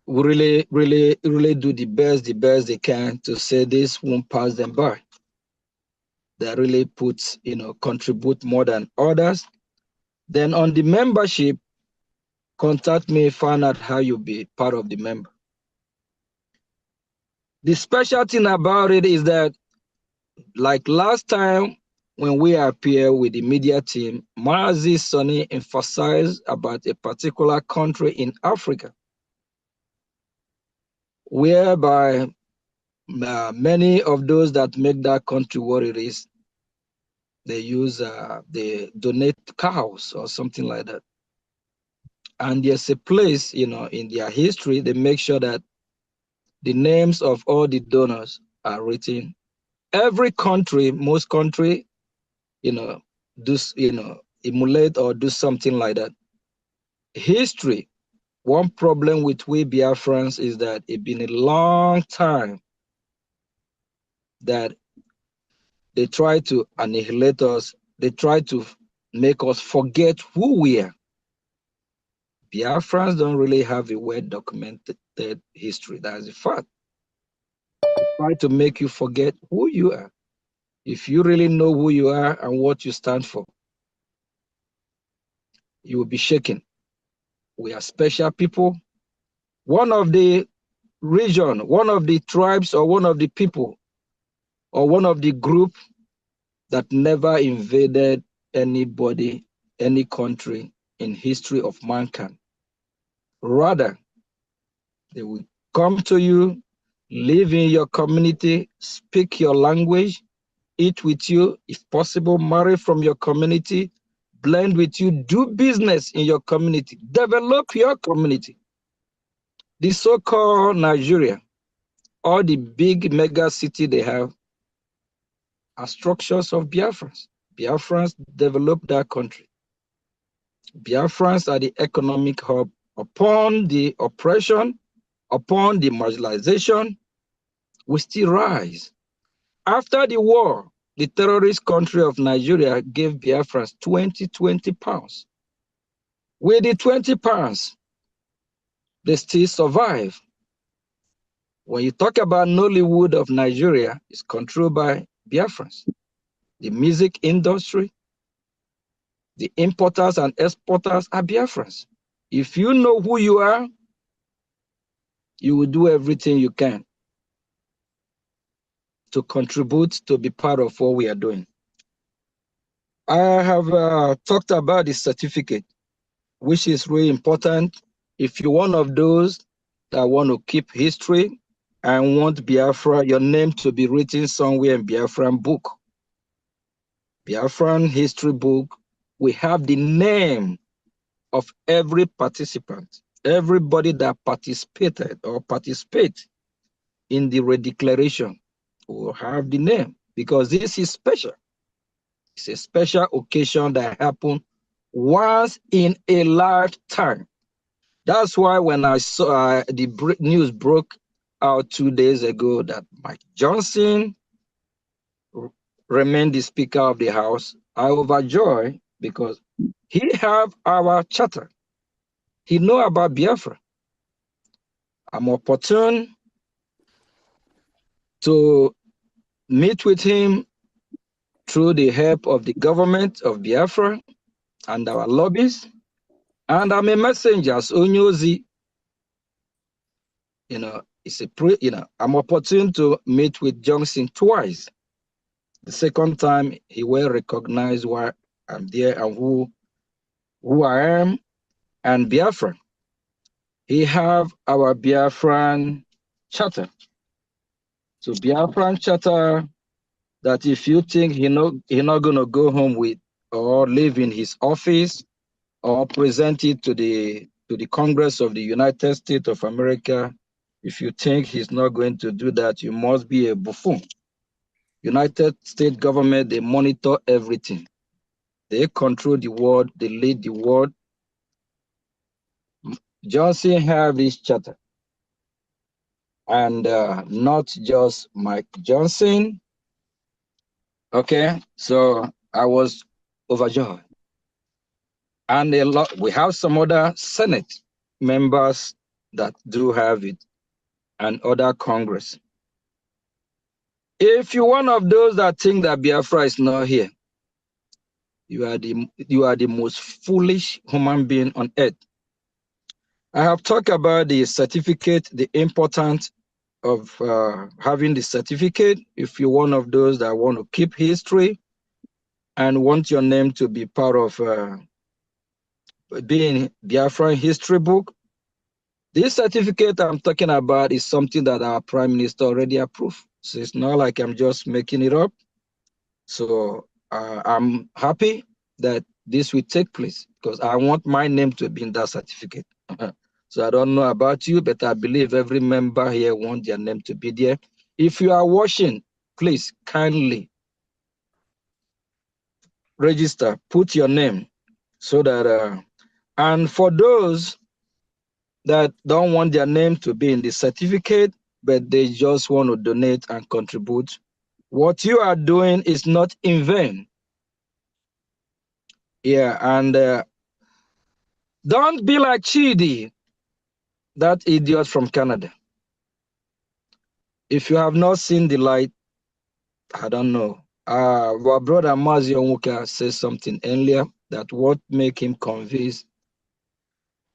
do the best they can to say this won't pass them by. That really puts, contribute more than others. Then on the membership, contact me, find out how you'll be part of the member. The special thing about it is that, like last time when we appeared with the media team, Mazi Sonny emphasized about a particular country in Africa, whereby many of those that make that country what it is, they donate cows or something like that. And there's a place, in their history, they make sure that the names of all the donors are written. Every country, most country, emulate or do something like that. History, one problem with we Biafrans is that it's been a long time that they try to annihilate us. They try to make us forget who we are. Biafrans don't really have a well-documented history. That's a fact. They try to make you forget who you are. If you really know who you are and what you stand for, you will be shaken. We are special people. One of the region, one of the tribes, or one of the people, or one of the group that never invaded anybody, any country in history of mankind. Rather, they will come to you, live in your community, speak your language, eat with you, if possible, marry from your community, blend with you, do business in your community, develop your community. The so-called Nigeria, all the big mega city they have are structures of Biafrans. Biafrans developed that country. Biafrans are the economic hub. Upon the oppression, upon the marginalization, we still rise. After the war, the terrorist country of Nigeria gave Biafrans 20 pounds. With the 20 pounds, they still survive. When you talk about Nollywood of Nigeria, it's controlled by Biafrans. The music industry, the importers and exporters are Biafrans. If you know who you are, you will do everything you can to contribute to be part of what we are doing. I have talked about the certificate, which is really important. If you're one of those that want to keep history and want Biafra, your name to be written somewhere in Biafran book, Biafran history book, we have the name of every participant, everybody that participated or participate in the redeclaration will have the name, because this is special. It's a special occasion that happened once in a lifetime. That's why when I saw the news broke out 2 days ago that Mike Johnson remained the Speaker of the House, I overjoyed because he have our charter. He know about Biafra. I'm opportune to meet with him through the help of the government of Biafra and our lobbies. And I'm a messenger, so Onyozi, it's I'm opportune to meet with Johnson twice. The second time, he will recognize why I'm there and who I am, and Biafra. He have our Biafran charter. So Biafran charter, that if you think he not gonna go home with or live in his office or present it to the Congress of the United States of America, if you think he's not going to do that, you must be a buffoon. United States government, they monitor everything. They control the world, they lead the world. Johnson have this charter. And not just Mike Johnson. Okay, so I was overjoyed. And we have some other Senate members that do have it, and other Congress. If you're one of those that think that Biafra is not here, you are the most foolish human being on earth. I have talked about the certificate, the importance of having the certificate. If you're one of those that want to keep history and want your name to be part of being Biafran history book, this certificate I'm talking about is something that our Prime Minister already approved. So it's not like I'm just making it up. So I'm happy that this will take place because I want my name to be in that certificate. So I don't know about you, but I believe every member here wants their name to be there. If you are watching, please kindly register, put your name so that, and for those that don't want their name to be in the certificate, but they just want to donate and contribute, what you are doing is not in vain. Yeah, and don't be like Chidi, that idiot from Canada. If you have not seen the light, I don't know. Our brother Mazi Onwuka said something earlier that what make him convinced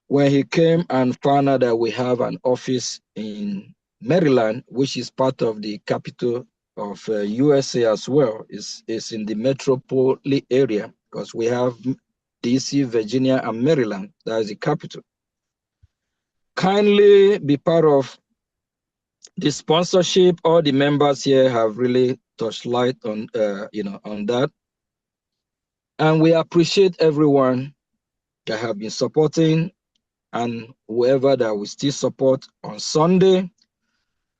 when he came and found out that we have an office in Maryland, which is part of the capital of USA as well, is in the metropole area, because we have DC, Virginia, and Maryland. That is the capital. Kindly be part of the sponsorship. All the members here have really touched light on, on that. And we appreciate everyone that have been supporting and whoever that will still support on Sunday.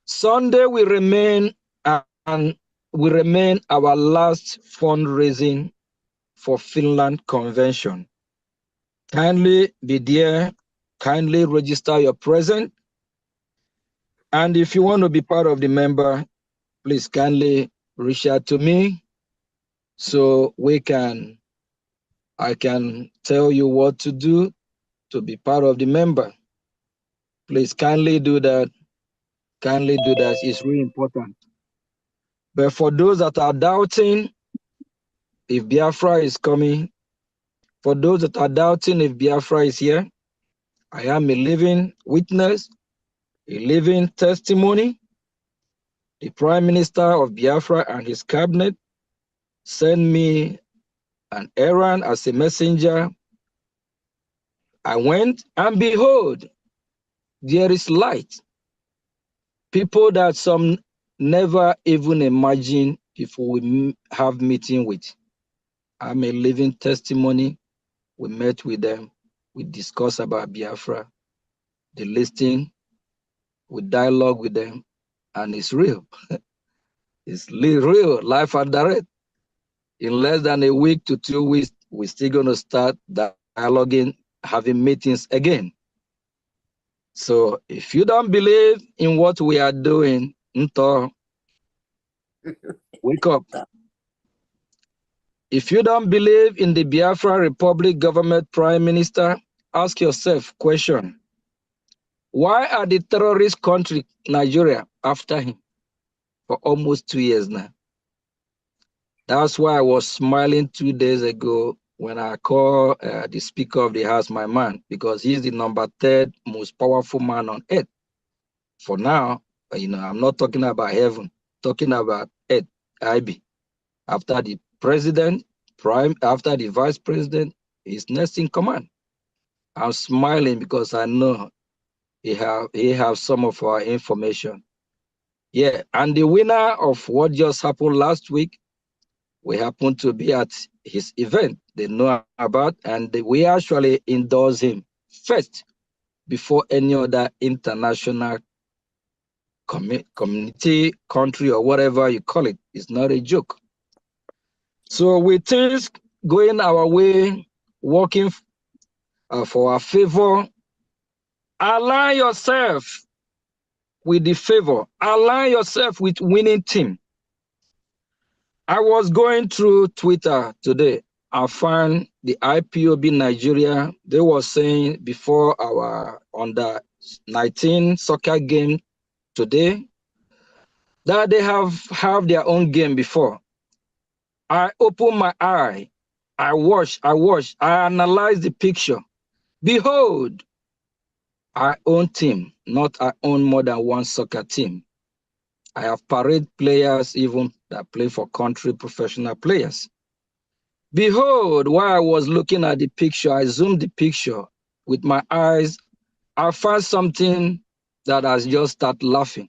Sunday will remain our last fundraising for Finland Convention. Kindly be there, kindly register your presence. And if you want to be part of the member, please kindly reach out to me so I can tell you what to do to be part of the member. Please kindly do that. Kindly do that. It's really important. But for those that are doubting if Biafra is coming, for those that are doubting if Biafra is here, I am a living witness, a living testimony. The Prime Minister of Biafra and his cabinet sent me an errand as a messenger. I went, and behold, there is light. People that some never even imagine if we have meeting with. I'm a living testimony. We met with them. We discussed about Biafra, the listing. We dialogue with them, and it's real. It's real, life and direct. In less than a week to 2 weeks, we're still going to start dialoguing, having meetings again. So if you don't believe in what we are doing, wake up. If you don't believe in the Biafra Republic government prime minister, ask yourself question. Why are the terrorist country, Nigeria, after him for almost 2 years now? That's why I was smiling 2 days ago when I called the Speaker of the House my man, because he's the number 3rd most powerful man on earth. For now, I'm not talking about heaven, talking about earth, IB. After the president, after the vice president, he's next in command. I'm smiling because I know he have some of our information. Yeah, and the winner of what just happened last week, we happened to be at his event they know about, and we actually endorse him first before any other international community, country, or whatever you call it. It's not a joke. So with things going our way, working for our favor, align yourself with the favor. Align yourself with winning team. I was going through Twitter today. I found the IPOB Nigeria. They were saying before our under 19 soccer game today that they have their own game before. I opened my eye. I watched. I analyzed the picture. Behold, our own team, not our own more than one soccer team. I have parade players even that play for country, professional players. Behold, while I was looking at the picture, I zoomed the picture with my eyes. I found something that has just started laughing.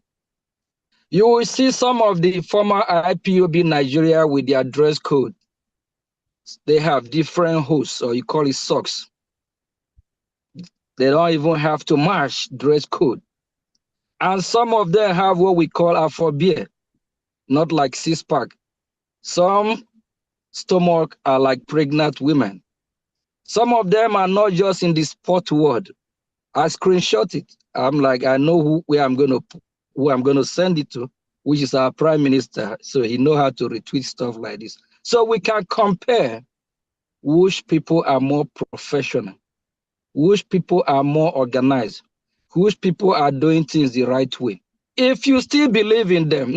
You will see some of the former IPOB Nigeria with their dress code. They have different hoods, or you call it socks. They don't even have to match dress code. And some of them have what we call Afro-beer, not like six-pack. Some stomach are like pregnant women. Some of them are not just in the sport world. I screenshot it. I'm like, I know who I'm going to send it to, which is our prime minister. So he know how to retweet stuff like this. So we can compare which people are more professional, which people are more organized, which people are doing things the right way. If you still believe in them,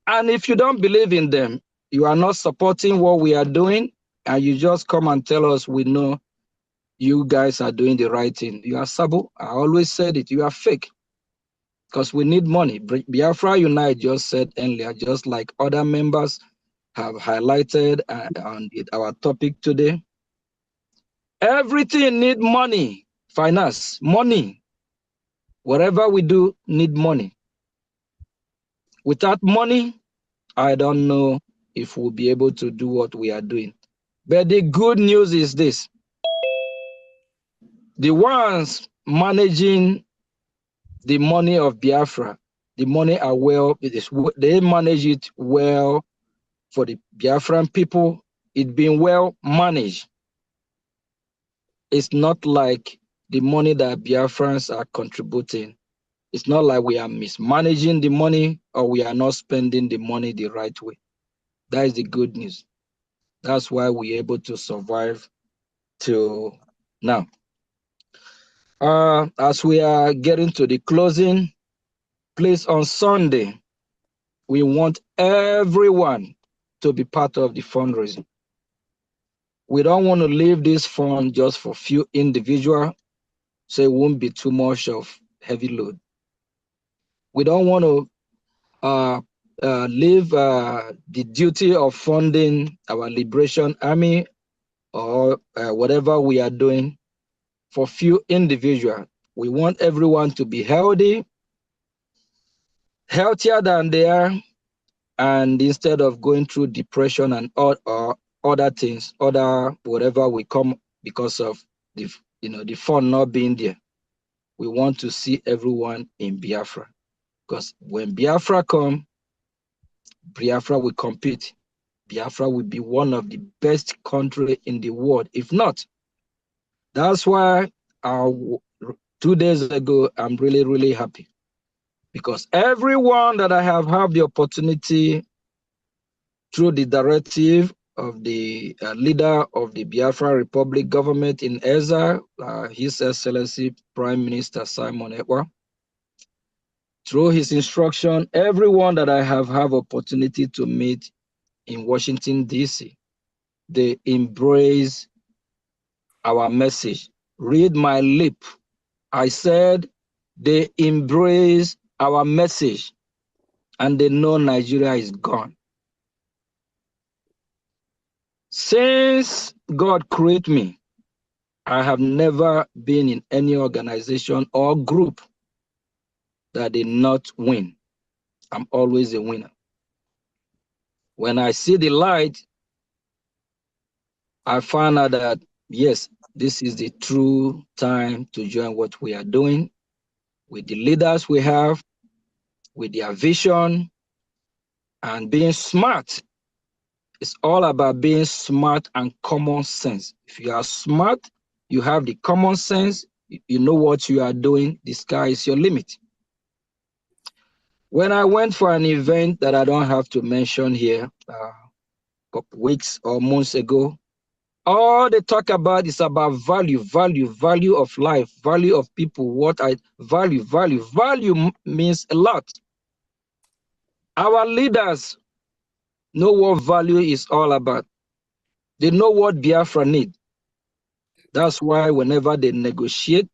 and if you don't believe in them, you are not supporting what we are doing, and you just come and tell us we know you guys are doing the right thing. You are sabo. I always said it. You are fake. Because we need money. Biafra Unite just said earlier, just like other members have highlighted on our topic today. Everything need money, finance, money. Whatever we do need money. Without money, I don't know if we'll be able to do what we are doing. But the good news is this. The ones managing the money of Biafra, the money are they manage it well for the Biafran people. It's been well managed. It's not like the money that Biafrans are contributing It's not like we are mismanaging the money or we are not spending the money the right way. That is the good news. That's why we're able to survive till now. As we are getting to the closing, please, on Sunday, we want everyone to be part of the fundraising. We don't want to leave this fund just for few individuals, so it won't be too much of heavy load. We don't want to leave the duty of funding our Liberation Army or whatever we are doing for few individuals. We want everyone to be healthy, healthier than they are, and instead of going through depression and other things, whatever we come because of the fund not being there, we want to see everyone in Biafra. Because when Biafra come, Biafra will compete. Biafra will be one of the best country in the world, if not. That's why 2 days ago, I'm really, really happy. Because everyone that I have had the opportunity through the directive of the leader of the Biafra Republic government in Ezra, His Excellency Prime Minister Simon Ekpa, through his instruction, everyone that I have had opportunity to meet in Washington, D.C., they embrace our message. Read my lip. I said they embrace our message and they know Nigeria is gone. Since God created me, I have never been in any organization or group that did not win. I'm always a winner. When I see the light, I find out that, yes, this is the true time to join what we are doing with the leaders we have, with their vision, and being smart. It's all about being smart and common sense. If you are smart, you have the common sense, you know what you are doing, the sky is your limit. When I went for an event that I don't have to mention here, a couple weeks or months ago, all they talk about is about value of life, value of people, value means a lot. Our leaders know what value is all about. They know what Biafra need. That's why whenever they negotiate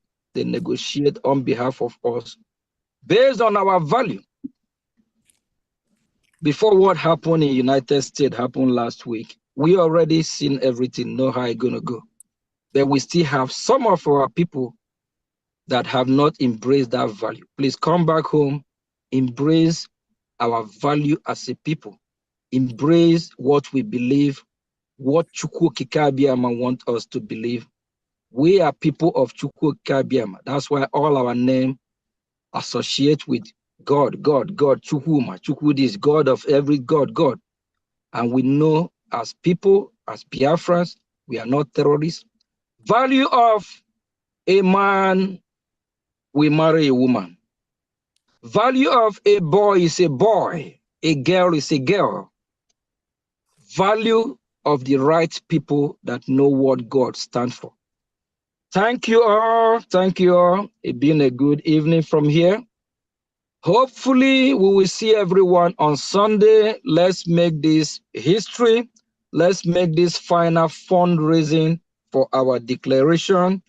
on behalf of us, based on our value. Before what happened in United States happened last week, we already seen everything, know how it's gonna go. But we still have some of our people that have not embraced that value. Please come back home, embrace our value as a people, embrace what we believe, what Chukwu Kikabiama want us to believe. We are people of Chukwu Kikabiama. That's why all our name associate with God, Chukwuma, Chukwu is God of every God. And we know as people, as Biafrans, we are not terrorists. Value of a man, we marry a woman. Value of a boy is a boy, a girl is a girl. Value of the right people that know what God stands for. Thank you all. It's been a good evening from here. Hopefully, we will see everyone on Sunday. Let's make this history. Let's make this final fundraising for our declaration.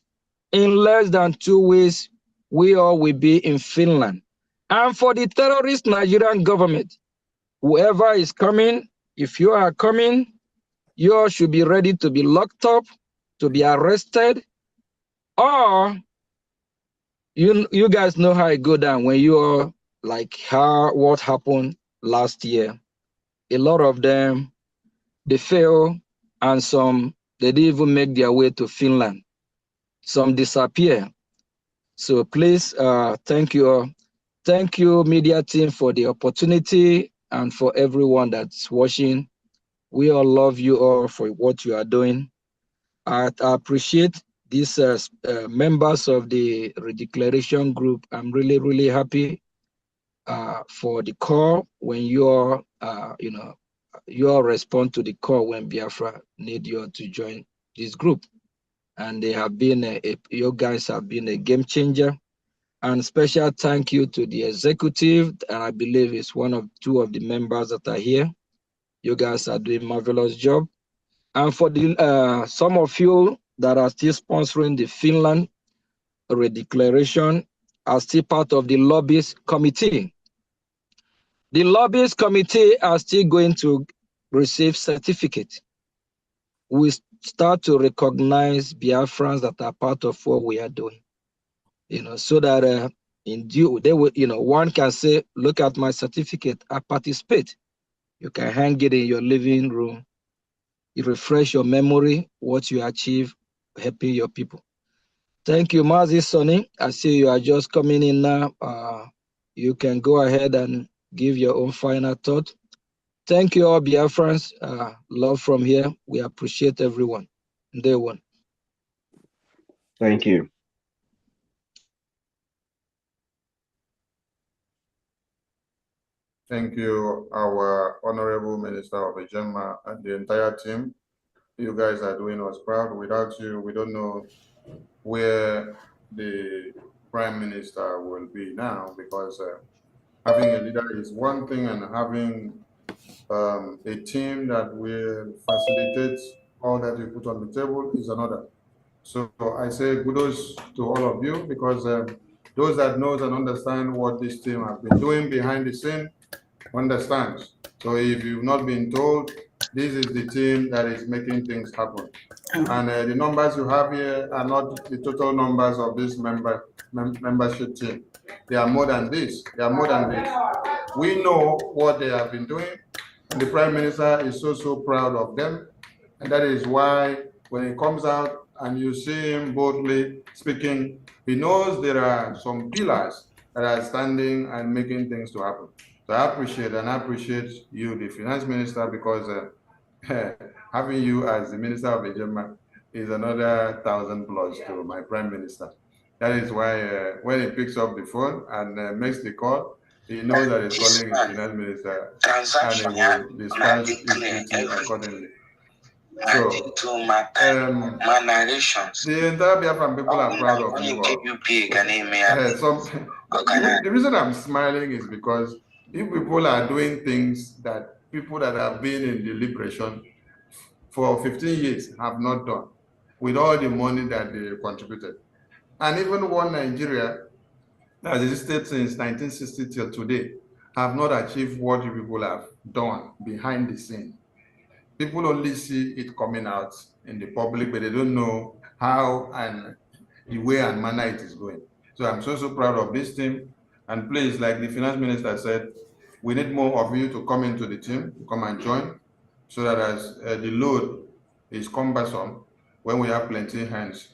In less than 2 weeks, we all will be in Finland. And for the terrorist Nigerian government, whoever is coming, if you are coming, you all should be ready to be locked up, to be arrested, or you guys know how it go down when you are like what happened last year. A lot of them, they fail, and some, they didn't even make their way to Finland. Some disappear. So please, thank you all. Thank you, media team, for the opportunity, and for everyone that's watching. We all love you all for what you are doing. I appreciate these members of the redeclaration group, I'm really, really happy for the call when you all respond to the call when Biafra need you to join this group. And they have been, you guys have been a game changer. And special thank you to the executive, and I believe it's two of the members that are here. You guys are doing a marvelous job. And for the some of you that are still sponsoring the Finland redeclaration are still part of the lobbyist committee. The lobbyist committee are still going to receive certificate. We start to recognize Biafrans that are part of what we are doing, so that they will, one can say, look at my certificate, I participate. You can hang it in your living room. You refresh your memory, what you achieve, helping your people. Thank you, Mazi Sonny. I see you are just coming in now. You can go ahead and give your own final thought. Thank you all, Biafrans. Love from here. We appreciate everyone. Day one. Thank you. Thank you, our Honorable Minister of Ejema and the entire team. You guys are doing us proud. Without you, we don't know where the Prime Minister will be now, because having a leader is one thing, and having a team that will facilitate all that you put on the table is another. So I say kudos to all of you, because those that knows and understand what this team have been doing behind the scene understands. So if you've not been told, this is the team that is making things happen. And the numbers you have here are not the total numbers of this membership team. They are more than this. They are more than this. We know what they have been doing, and the Prime Minister is so proud of them. And that is why when he comes out and you see him boldly speaking, he knows there are some pillars that are standing and making things to happen. So I appreciate you, the Finance Minister, because having you as the Minister of Ejema is another 1,000 plus to my Prime Minister. That is why when he picks up the phone and makes the call, he knows that he's calling his Finance Minister, and he will dispatch his duty accordingly. So, the entire Biafran people are proud of you all. The reason I'm smiling is because you people are doing things that people that have been in the liberation for 15 years have not done, with all the money that they contributed. And even one Nigeria that has existed since 1960 till today have not achieved what you people have done behind the scene. People only see it coming out in the public, but they don't know how and the way and manner it is going. So I'm so proud of this team. And please, like the Finance Minister said, we need more of you to come into the team, to come and join, so that as the load is cumbersome, when we have plenty hands,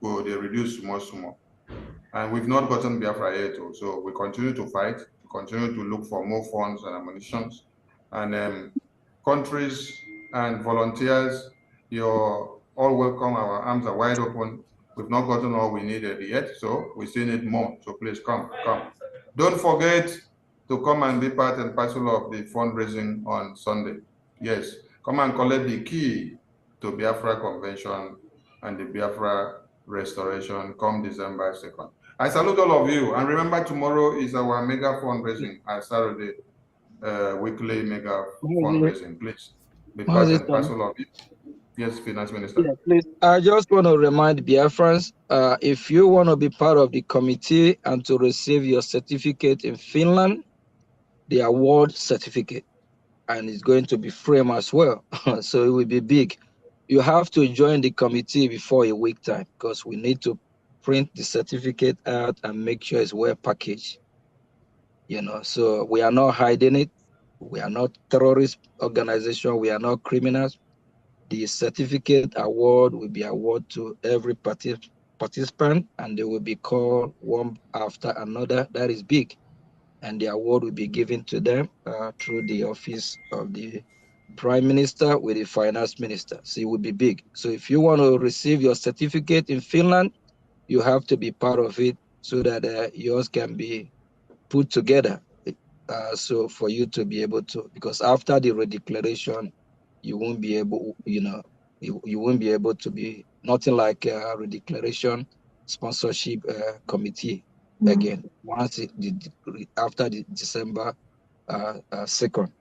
they reduce more. And we've not gotten Biafra yet, so we continue to fight, we continue to look for more funds and ammunition. And countries and volunteers, you're all welcome. Our arms are wide open. We've not gotten all we needed yet, so we still need more. So please come. Don't forget to come and be part and parcel of the fundraising on Sunday. Yes, come and collect the key to Biafra Convention and the Biafra Restoration come December 2nd. I salute all of you, and remember tomorrow is our mega fundraising at Saturday, weekly mega fundraising. Please be part and parcel of it. Yes, Finance Minister. Yeah, please. I just want to remind Biafrans, if you want to be part of the committee and to receive your certificate in Finland, the award certificate, and it's going to be framed as well, so it will be big. You have to join the committee before a week time, because we need to print the certificate out and make sure it's well packaged. So we are not hiding it. We are not terrorist organization. We are not criminals. The certificate award will be awarded to every participant, and they will be called one after another. That is big. And the award will be given to them through the office of the Prime Minister with the Finance Minister. So it will be big. So if you want to receive your certificate in Finland, you have to be part of it so that yours can be put together. So for you to be able to, because after the redeclaration, you won't be able, you won't be able to be nothing like a redeclaration sponsorship committee again. Once after the December 2nd.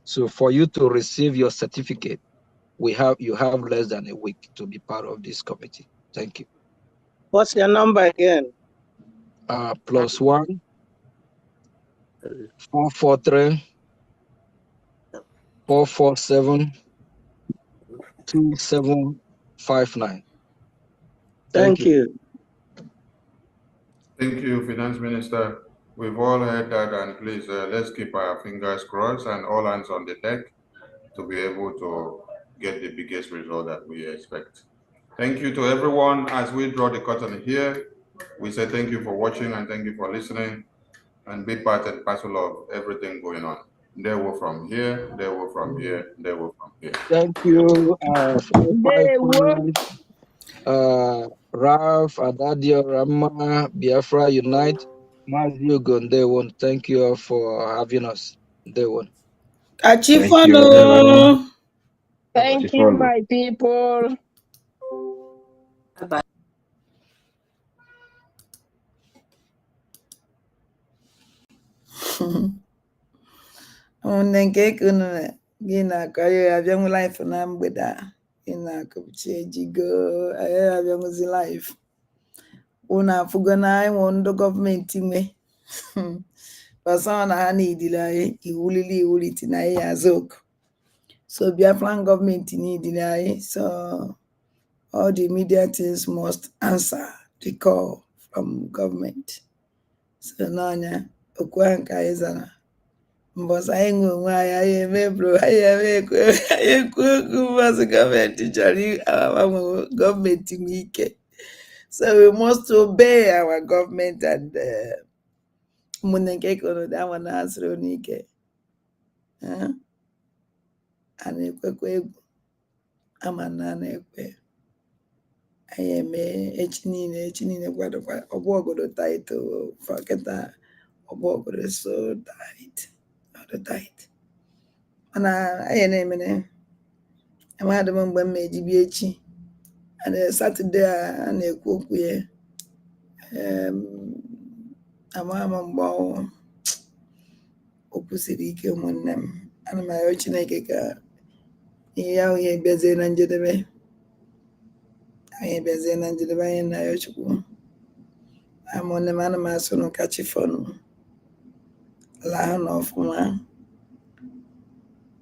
So for you to receive your certificate, you have less than a week to be part of this committee. Thank you. What's your number again? +1 443 447 2759. Thank you. Thank you, Finance Minister. We've all heard that, and please let's keep our fingers crossed and all hands on the deck to be able to get the biggest result that we expect. Thank you to everyone. As we draw the curtain here, we say thank you for watching and thank you for listening, and be part and parcel of everything going on. They were from here, they were from here, they were from here. Thank you, 555, Ralph, Adadio, Rama, Biafra Unite, Matthew Gondewon. Thank you all for having us. Day one. Thank you, Achifano. everyone. Thank you, my people. Bye-bye. Ụmụnne nke unu gị na-akọ anyị abịanwu life na mgbede a gị na-akọpụchi ejigo anyị abịanwuzi life unu afụgo na anyị nwụ ndị gọọmenti nwe ọsọ na ha n'idile anyị iwuliti na anyị azụ oku so Biafran gọọmenti n'idile anyị so all the media things must answer the call from government so n'anya okwu ahụ nke anyị zara mbọsị anyị nwe onwe anyị anyị emebro anyị ekwu okwu mbọsị gọọmenti chọrọ agbanwe gọọmenti nwe ike so we must obey our government and ụmụnne nke kọrọ dawa na asịrị n'ike a na-ekwekwa egwu ama na na-ekwe anyị eme echi niile kwadokwa ọgbọ obodo taito fọkịta ọgbọ obodo so tight mana anyị na-emere amadị m mgbe m ejibi echi Satọde a na-ekwu okwu ya ama mgbe okwu siri ike ụmụnne m ana m arịọ Chineke ka ihe ahụ ya bịazie na njedebe anyị na-arịọ Chukwu ụmụnne m ana m asụ nụ ka chi fọnụ laa n'ọfụma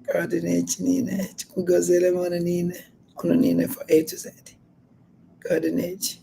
ka ọ dị n'echi niile Chukwu gọziere m ọnụ niile for A to Z ka ọ dị n'echi